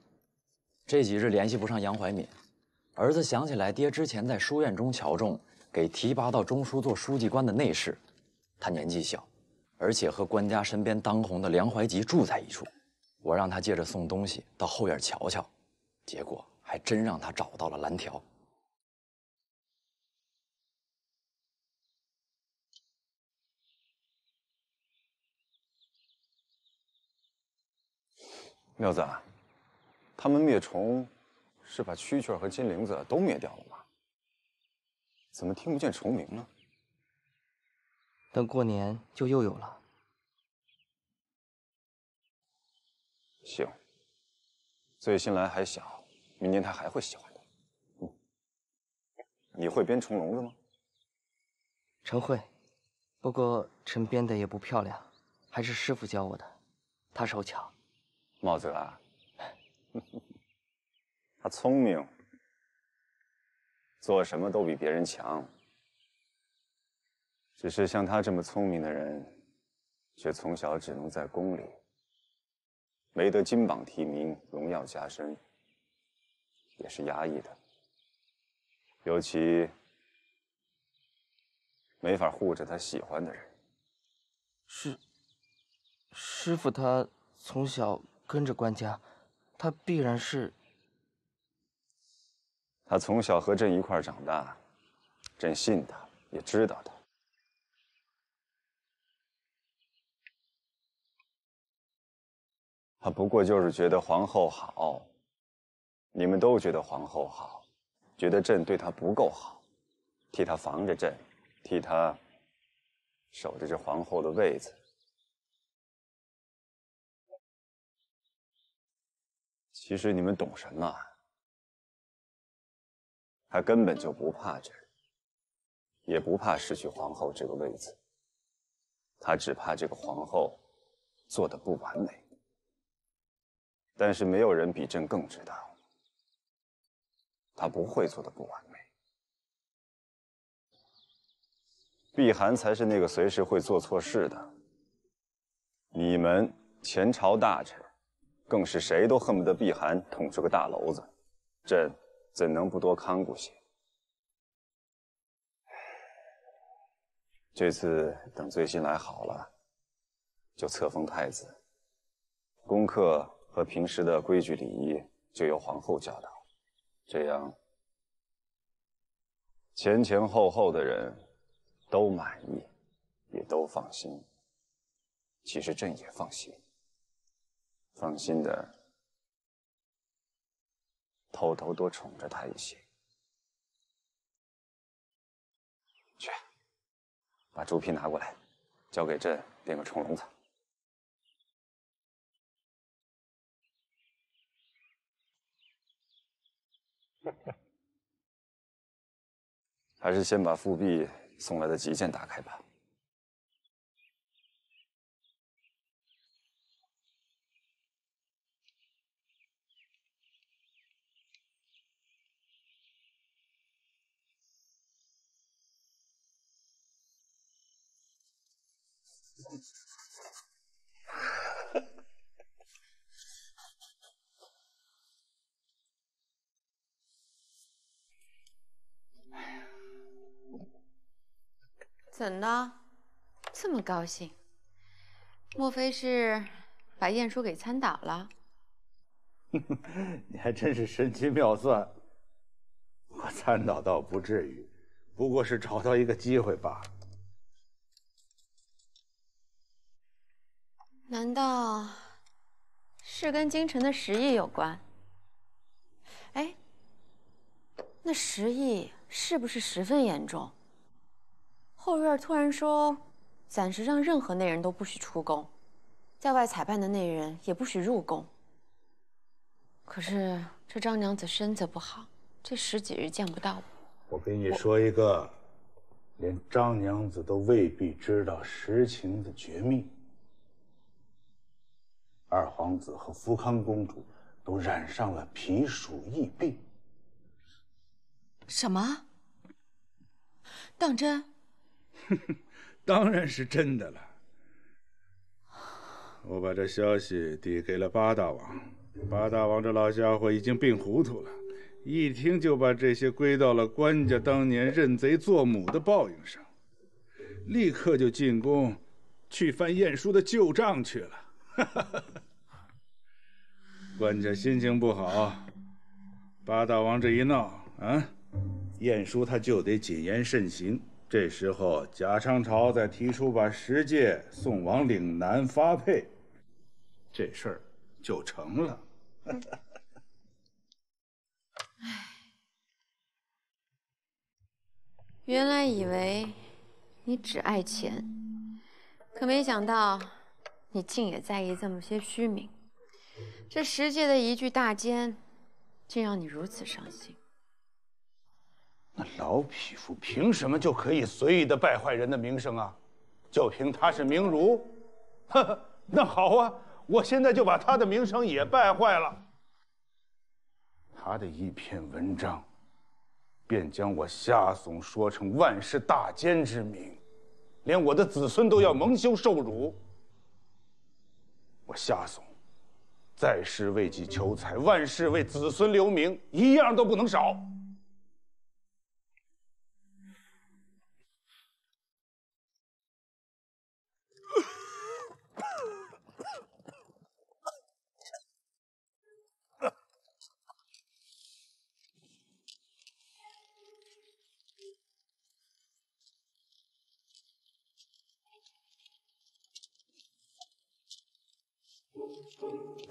这几日联系不上杨怀敏，儿子想起来爹之前在书院中瞧中给提拔到中书做书记官的内侍，他年纪小，而且和官家身边当红的梁怀吉住在一处。我让他借着送东西到后院瞧瞧，结果还真让他找到了蓝条。妙子，他们灭虫是把蛐蛐和金铃子都灭掉了吗？怎么听不见虫鸣呢？等过年就又有了。行。醉心来还小，明年他还会喜欢的。你会编虫笼子吗？臣会，不过臣编的也不漂亮，还是师傅教我的，他手巧。茂泽啊，他聪明，做什么都比别人强。只是像他这么聪明的人，却从小只能在宫里，没得金榜题名、荣耀加身，也是压抑的。尤其没法护着他喜欢的人。师傅他从小跟着官家，他必然是。他从小和朕一块长大，朕信他，也知道他。他不过就是觉得皇后好，你们都觉得皇后好，觉得朕对他不够好，替他防着朕，替他守着这皇后的位子。其实你们懂什么？他根本就不怕朕，也不怕失去皇后这个位子，他只怕这个皇后做得不完美。但是没有人比朕更知道，他不会做得不完美。碧寒才是那个随时会做错事的。你们前朝大臣，更是谁都恨不得碧寒捅出个大篓子，朕怎能不多看顾些？这次等醉心来好了，就册封太子，功课和平时的规矩礼仪就由皇后教导，这样前前后后的人都满意，也都放心。其实朕也放心，放心的偷偷多宠着他一些。去，把猪皮拿过来，交给朕编个虫笼子。还是先把复辟送来的急件打开吧。怎的，这么高兴？莫非是把晏殊给参倒了？你还真是神机妙算。我参倒倒不至于，不过是找到一个机会罢了。难道是跟京城的10亿有关？哎，那10亿是不是十分严重？后院突然说，暂时让任何内人都不许出宫，在外采办的内人也不许入宫。可是这张娘子身子不好，这10几日见不到我。我给你说一个，连张娘子都未必知道实情的绝密：二皇子和福康公主都染上了皮属疫病。什么？当真？当然是真的了。我把这消息递给了八大王，八大王这老家伙已经病糊涂了，一听就把这些归到了官家当年认贼作母的报应上，立刻就进宫去翻晏殊的旧账去了。官家心情不好，八大王这一闹啊，晏殊他就得谨言慎行。这时候，贾昌朝再提出把10届送往岭南发配，这事儿就成了。原来以为你只爱钱，可没想到，你竟也在意这么些虚名。这10届的一句大奸，竟让你如此伤心。那老匹夫凭什么就可以随意的败坏人的名声啊？就凭他是名儒？呵呵，那好啊，我现在就把他的名声也败坏了。他的一篇文章，便将我夏怂说成万世大奸之名，连我的子孙都要蒙羞受辱。我夏怂，在世为己求财，万世为子孙留名，一样都不能少。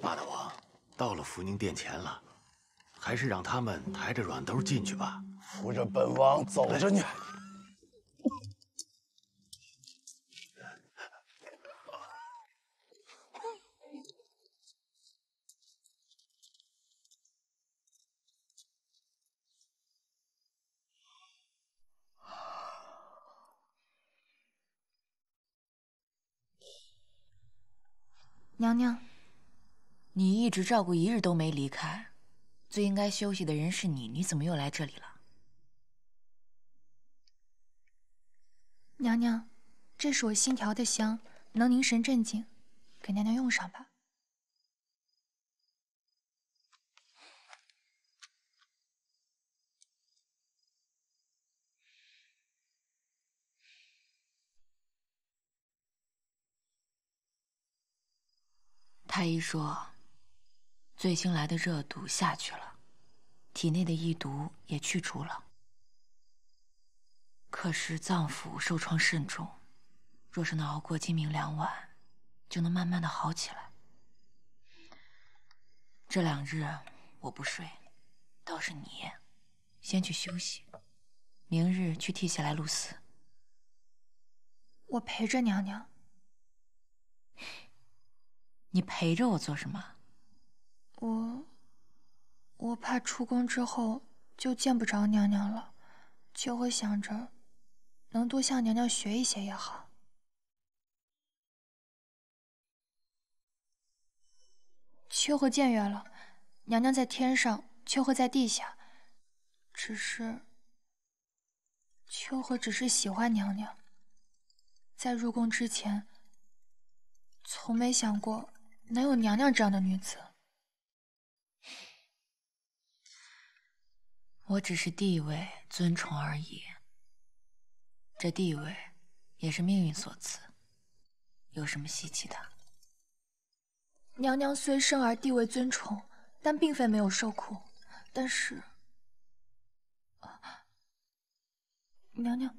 马大王，到了福宁殿前了，还是让他们抬着软兜进去吧。扶着本王走着去。娘娘，你一直照顾一日都没离开，最应该休息的人是你，你怎么又来这里了？娘娘，这是我新调的香，能凝神镇静，给娘娘用上吧。太医说，最新来的热毒下去了，体内的疫毒也去除了。可是脏腑受创甚重，若是能熬过今明2晚，就能慢慢的好起来。这2日我不睡，倒是你，先去休息，明日去替下来露丝。我陪着娘娘。你陪着我做什么？我怕出宫之后就见不着娘娘了，就会想着能多向娘娘学一些也好。秋荷僭越了，娘娘在天上，秋荷在地下。只是秋荷只是喜欢娘娘，在入宫之前，从没想过能有娘娘这样的女子。我只是地位尊崇而已，这地位也是命运所赐，有什么稀奇的？娘娘虽生而地位尊崇，但并非没有受苦。但是，娘娘，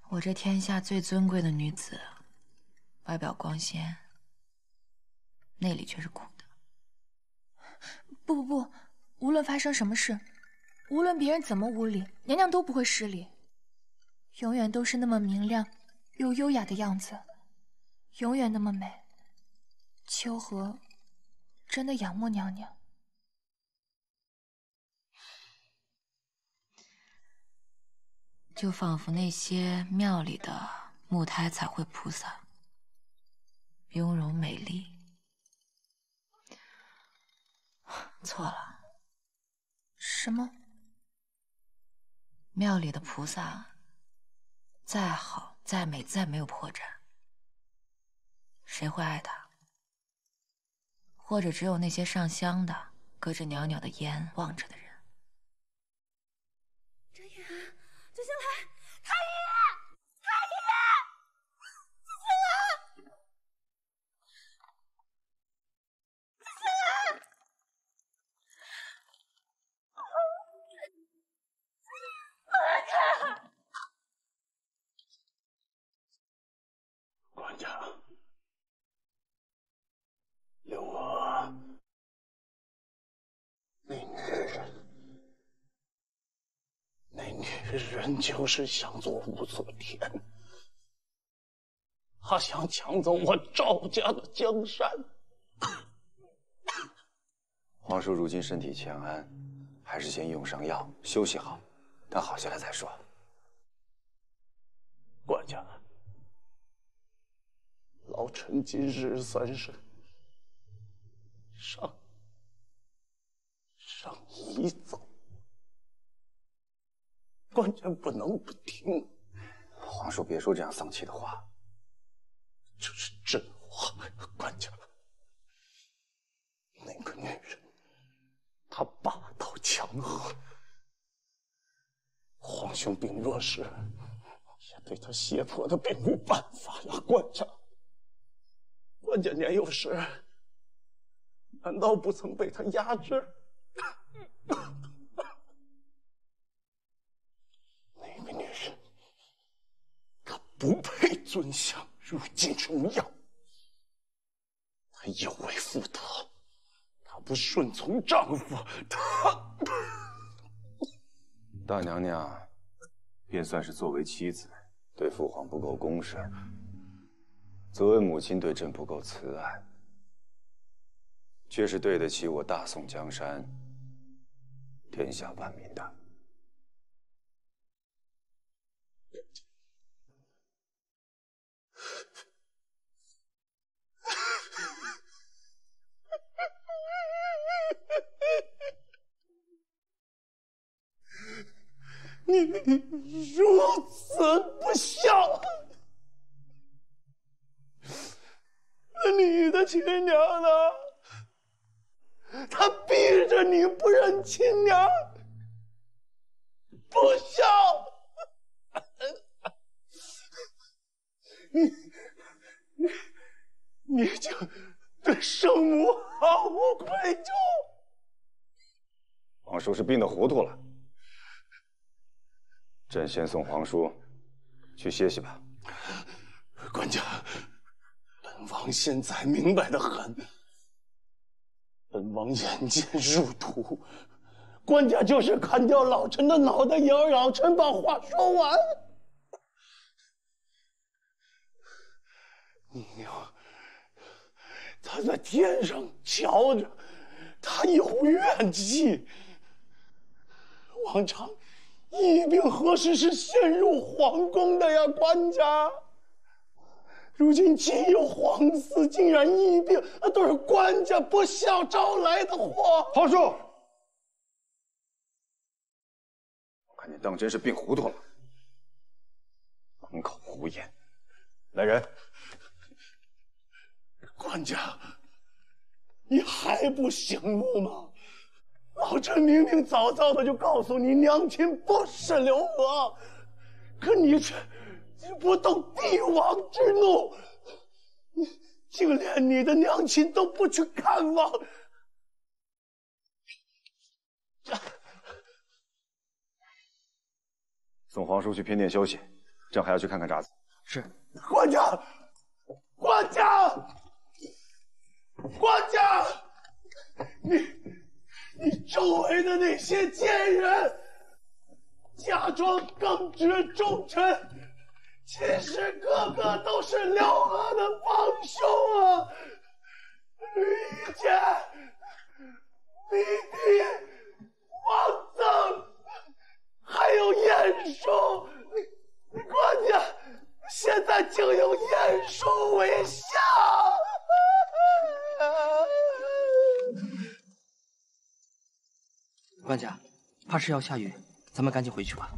我这天下最尊贵的女子，外表光鲜，内里却是苦的。不，无论发生什么事，无论别人怎么无礼，娘娘都不会失礼，永远都是那么明亮又优雅的样子，永远那么美。秋荷真的仰慕娘娘。就仿佛那些庙里的木胎彩绘菩萨，雍容美丽。错了。什么？庙里的菩萨再好再美再没有破绽，谁会爱他？或者只有那些上香的隔着袅袅的烟望着的人。这星来，太医，太医，这星来，这星来，我来看。管家，留我那女人，那女人就是想做武则天，她想抢走我赵家的江山。皇叔如今身体欠安，还是先用上药休息好，等好下来再说。管家，老臣今日算是上一奏，管家不能不听。皇叔别说这样丧气的话，这是真话，管家。那个女人，她霸道强横，皇兄病弱时，也对她胁迫的并无办法呀，管家。管家年幼时，难道不曾被她压制？那个女人，她不配尊享如今荣耀。她有违妇德，她不顺从丈夫，她……大娘娘，便算是作为妻子，对父皇不够恭慎，则为母亲对朕不够慈爱，却是对得起我大宋江山、天下万民的。你如此不孝，那你的亲娘呢？她逼着你不认亲娘，不孝。你就对生母毫无愧疚。皇叔是病得糊涂了。朕先送皇叔去歇息吧。管家，本王现在明白得很。本王眼见入土，管家就是砍掉老臣的脑袋，也要老臣把话说完。你娘，她在天上瞧着，她有怨气。往常疫病何时是陷入皇宫的呀，管家？如今岂有皇嗣竟然疫病，那都是管家不孝招来的祸。皇叔，我看你当真是病糊涂了，满口胡言。来人！管家，你还不醒悟吗？老臣明明早早的就告诉你，娘亲不是刘娥，可你却不动帝王之怒，竟连你的娘亲都不去看望。送皇叔去偏殿休息，朕还要去看看札子。是。管家，管家，管家，你周围的那些奸人，假装耿直忠臣，其实个个都是刘娥的帮凶啊！李简、李帝、王臧，还有晏殊，你管家现在竟有晏殊为下。管家，怕是要下雨，咱们赶紧回去吧。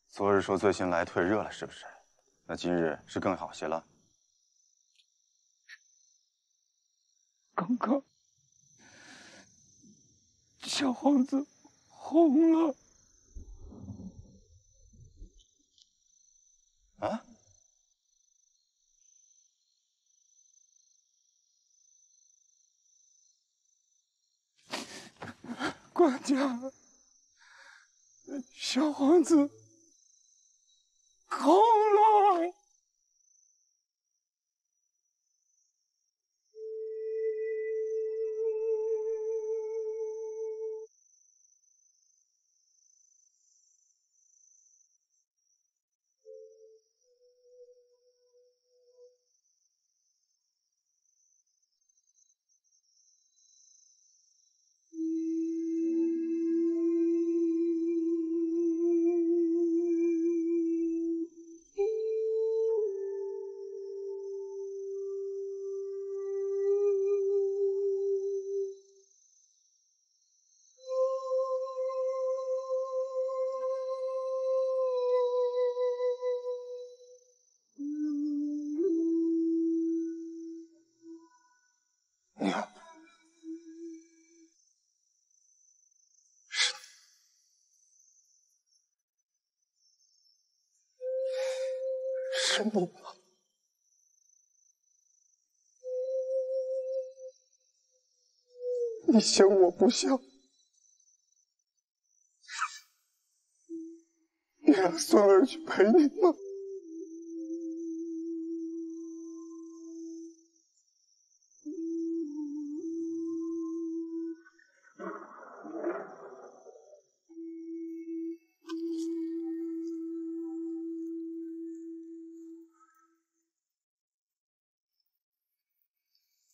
昨日说最近来退热了，是不是？那今日是更好些了？刚刚，小皇子红了。啊？管家，小皇子红龙。娘，是你吗？你想我不想，你让孙儿去陪你吗？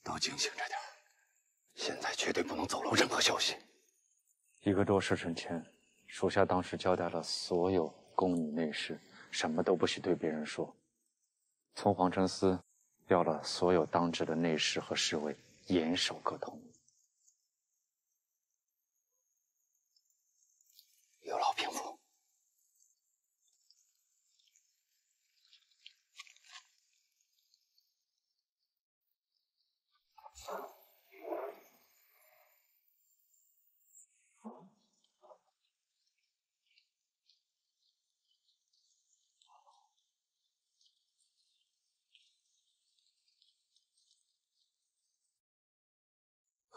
都清醒着点，现在绝对不能走漏任何消息。1个多时辰前，属下当时交代了所有宫女内侍，什么都不许对别人说。从皇城司调了所有当值的内侍和侍卫，严守各通。有劳平父。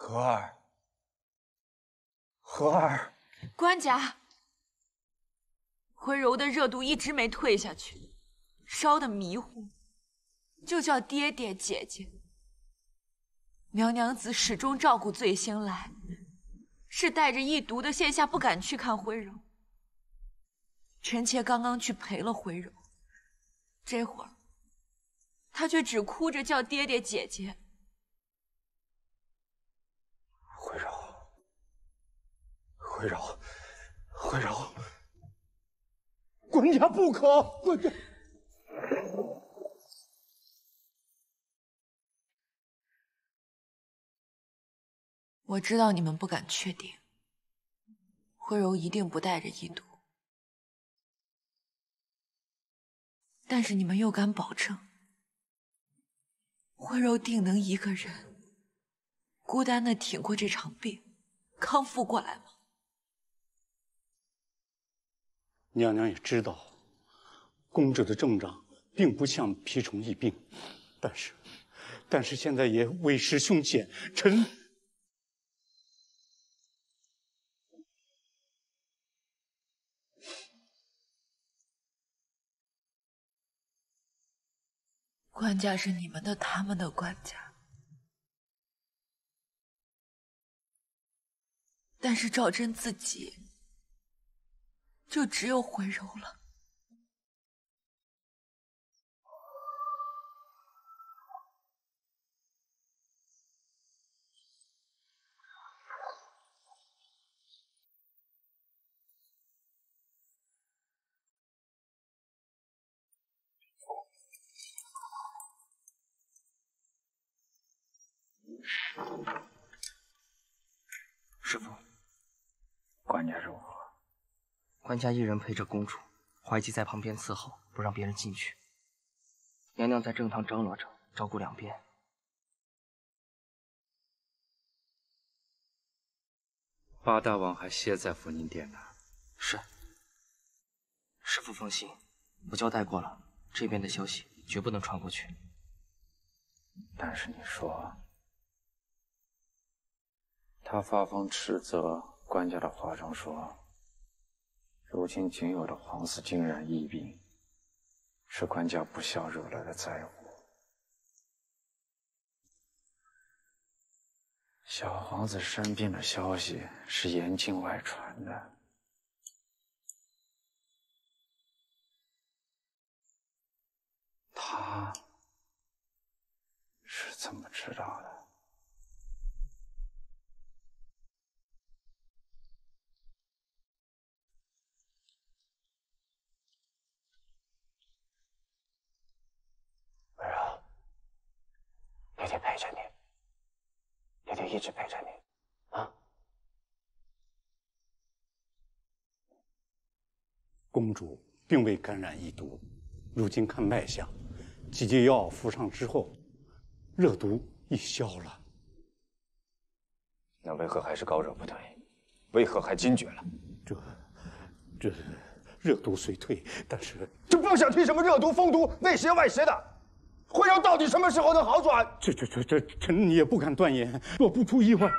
荷儿，荷儿，官家，回柔的热度一直没退下去，烧得迷糊，就叫爹爹姐姐。苗娘子始终照顾醉星来，是带着一毒的线下不敢去看回柔。臣妾刚刚去陪了回柔，这会儿她却只哭着叫爹爹姐姐。回柔，回柔，官家不可，官家。我知道你们不敢确定，慧柔一定不带着一毒，但是你们又敢保证，慧柔定能一个人孤单地挺过这场病，康复过来吗？娘娘也知道，公主的症状并不像蜱虫疫病，但是现在也为时凶险，臣。官家是你们的，他们的官家，但是赵祯自己就只有回柔了。师父，官家如何？官家一人陪着公主，怀姬在旁边伺候，不让别人进去。娘娘在正堂张罗着，照顾两边。八大王还歇在福宁殿呢。是。师父放心，我交代过了，这边的消息绝不能传过去。但是你说，他发疯斥责官家的话中说，如今仅有的皇嗣竟然疫病，是官家不孝惹来的灾祸。小皇子生病的消息是严禁外传的。他是怎么知道的？儿啊，爹爹陪着你，爹爹一直陪着你，啊！公主并未感染疫毒，如今看脉象，急救药服上之后，热毒已消了。那为何还是高热不退？为何还惊厥了？这热毒虽退，但是这不想提什么热毒、风毒、内邪外邪的。 会让到底什么时候能好转？这，臣也不敢断言。若不出意外，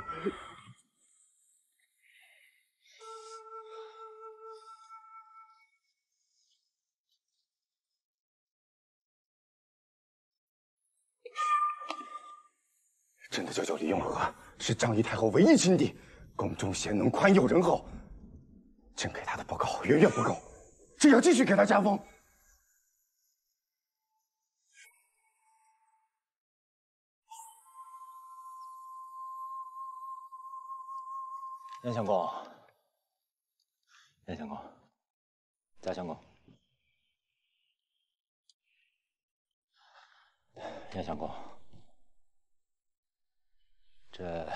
朕的舅舅李永和是张仪太后唯一亲弟，宫中贤能，宽宥仁厚。朕给他的报告远远不够，朕要继续给他加封。 燕相公，燕相公，嘉相公，燕相公，这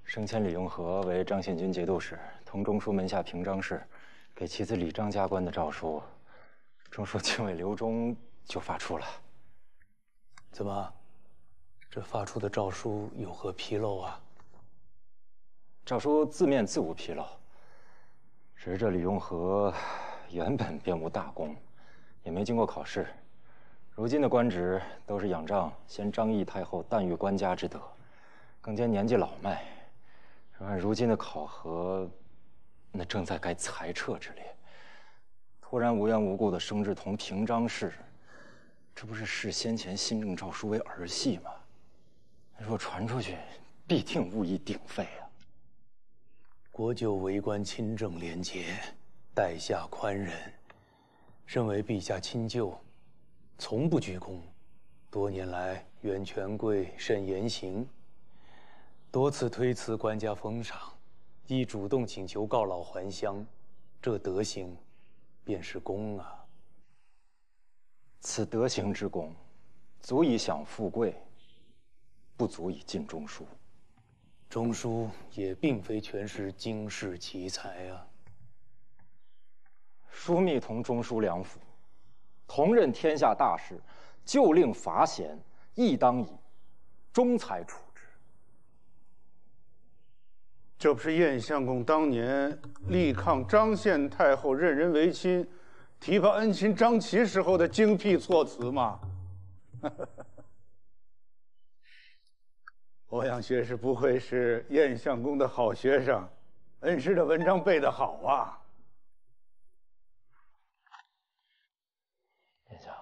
升迁李永和为张献军节度使，同中书门下平章事，给其子李章加官的诏书，中书警卫刘忠就发出了。怎么，这发出的诏书有何纰漏啊？ 诏书字面自无纰漏，只是这李永和原本便无大功，也没经过考试，如今的官职都是仰仗先张仪太后诞育官家之德，更兼年纪老迈，按如今的考核，那正在该裁撤之列。突然无缘无故的升至同平章事，这不是视先前新政诏书为儿戏吗？若传出去，必定误议鼎沸啊！ 国舅为官清正廉洁，待下宽仁，身为陛下亲舅，从不居功。多年来，原权贵甚严刑，多次推辞官家封赏，亦主动请求告老还乡，这德行，便是功啊！此德行之功，足以享富贵，不足以进中书。 中书也并非全是经世奇才啊。枢密同中书两府，同任天下大事，就令罚贤，亦当以忠才处之。这不是燕相公当年力抗张献太后任人为亲，提拔恩亲张琪时候的精辟措辞吗？欧阳学士不愧是燕相公的好学生，恩师的文章背得好啊！殿下，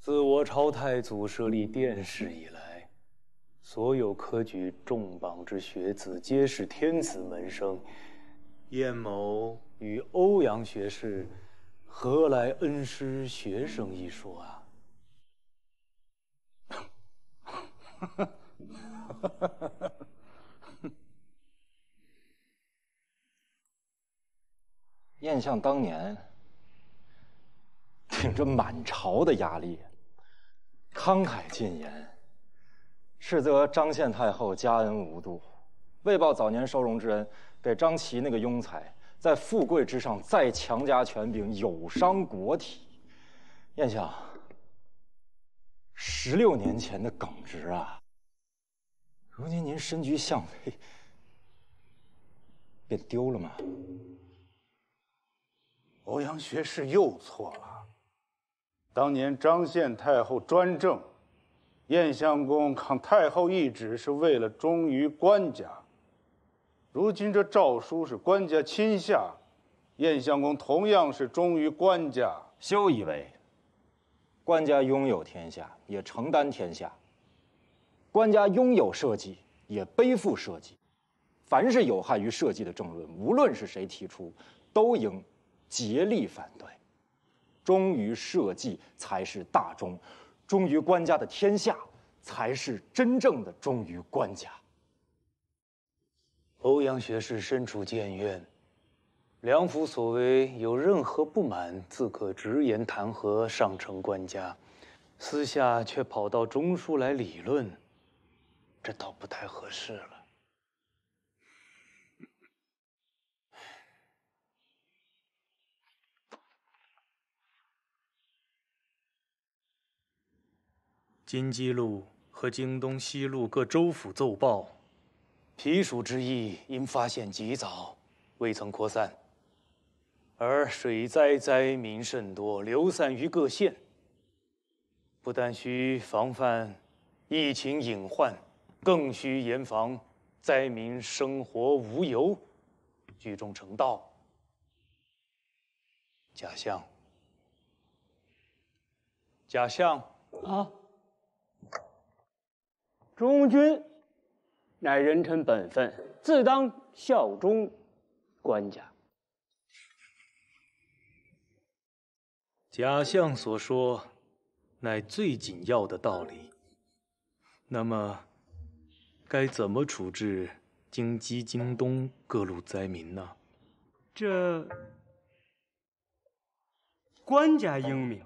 自我朝太祖设立殿试以来，所有科举重榜之学子，皆是天子门生。燕某与欧阳学士，何来恩师学生一说啊？ 燕相当年顶着满朝的压力，慷慨进言，斥责张献太后加恩无度，为报早年收容之恩，给张琪那个庸才在富贵之上再强加权柄，有伤国体。燕相，16年前的耿直啊！ 如今您身居相位，便丢了吗？欧阳学士又错了。当年张献太后专政，燕相公抗太后懿旨是为了忠于官家。如今这诏书是官家亲下，燕相公同样是忠于官家。休以为，官家拥有天下，也承担天下；官家拥有社稷，也背负社稷。凡是有害于社稷的政论，无论是谁提出，都应竭力反对。忠于社稷才是大忠，忠于官家的天下才是真正的忠于官家。欧阳学士身处谏院，梁府所为有任何不满，自可直言弹劾上承官家，私下却跑到中书来理论，这倒不太合适了。金鸡路和京东西路各州府奏报，皮属之役因发现极早，未曾扩散，而水灾灾民甚多，流散于各县。不但需防范疫情隐患，更需严防灾民生活无忧，聚众成道。贾相，贾相啊！中军乃人臣本分，自当效忠官家。贾相所说，乃最紧要的道理。那么，该怎么处置京畿、京东各路灾民呢？这官家英明。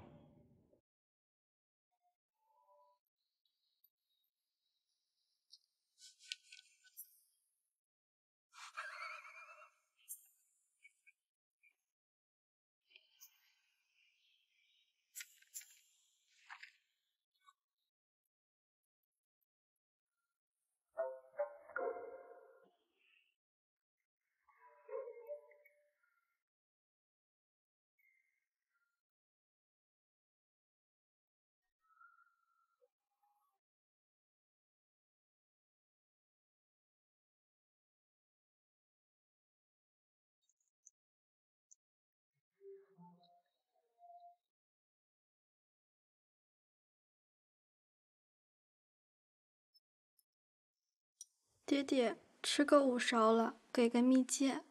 爹爹，吃个5勺了，给个蜜饯。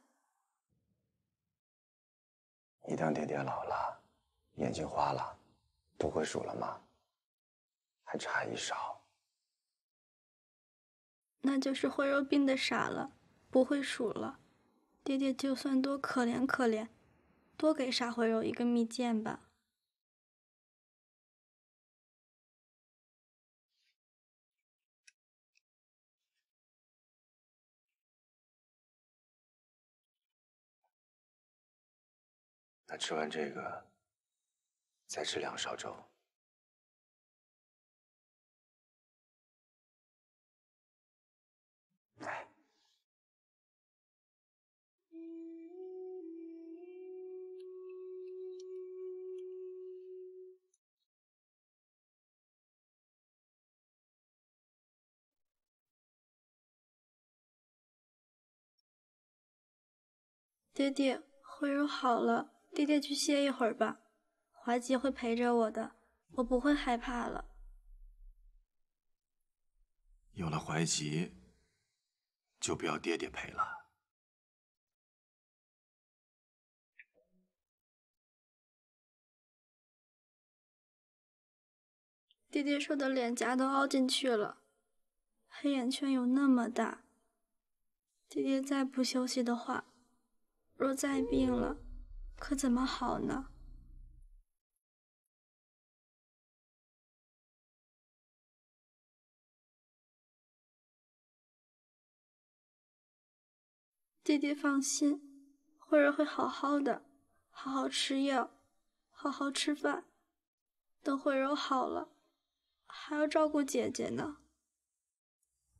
你当爹爹老了，眼睛花了，不会数了吗？还差1勺。那就是慧柔病的傻了，不会数了。爹爹就算多可怜可怜，多给傻慧柔一个蜜饯吧。那吃完这个，再吃2勺粥。来，爹爹，慧柔好了。爹爹去歇一会儿吧，怀吉会陪着我的，我不会害怕了。有了怀吉，就不要爹爹陪了。爹爹瘦的脸颊都凹进去了，黑眼圈有那么大。爹爹再不休息的话，若再病了，可怎么好呢？爹爹放心，慧柔会好好的，好好吃药，好好吃饭。等慧柔好了，还要照顾姐姐呢。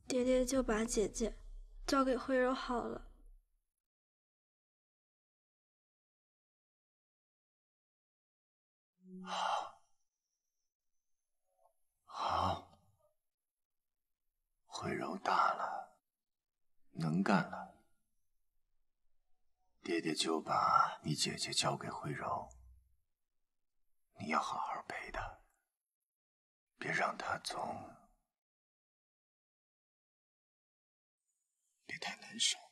爹爹就把姐姐交给慧柔好了。好，慧柔大了，能干了。爹爹就把你姐姐交给慧柔，你要好好陪她，别让她别太难受。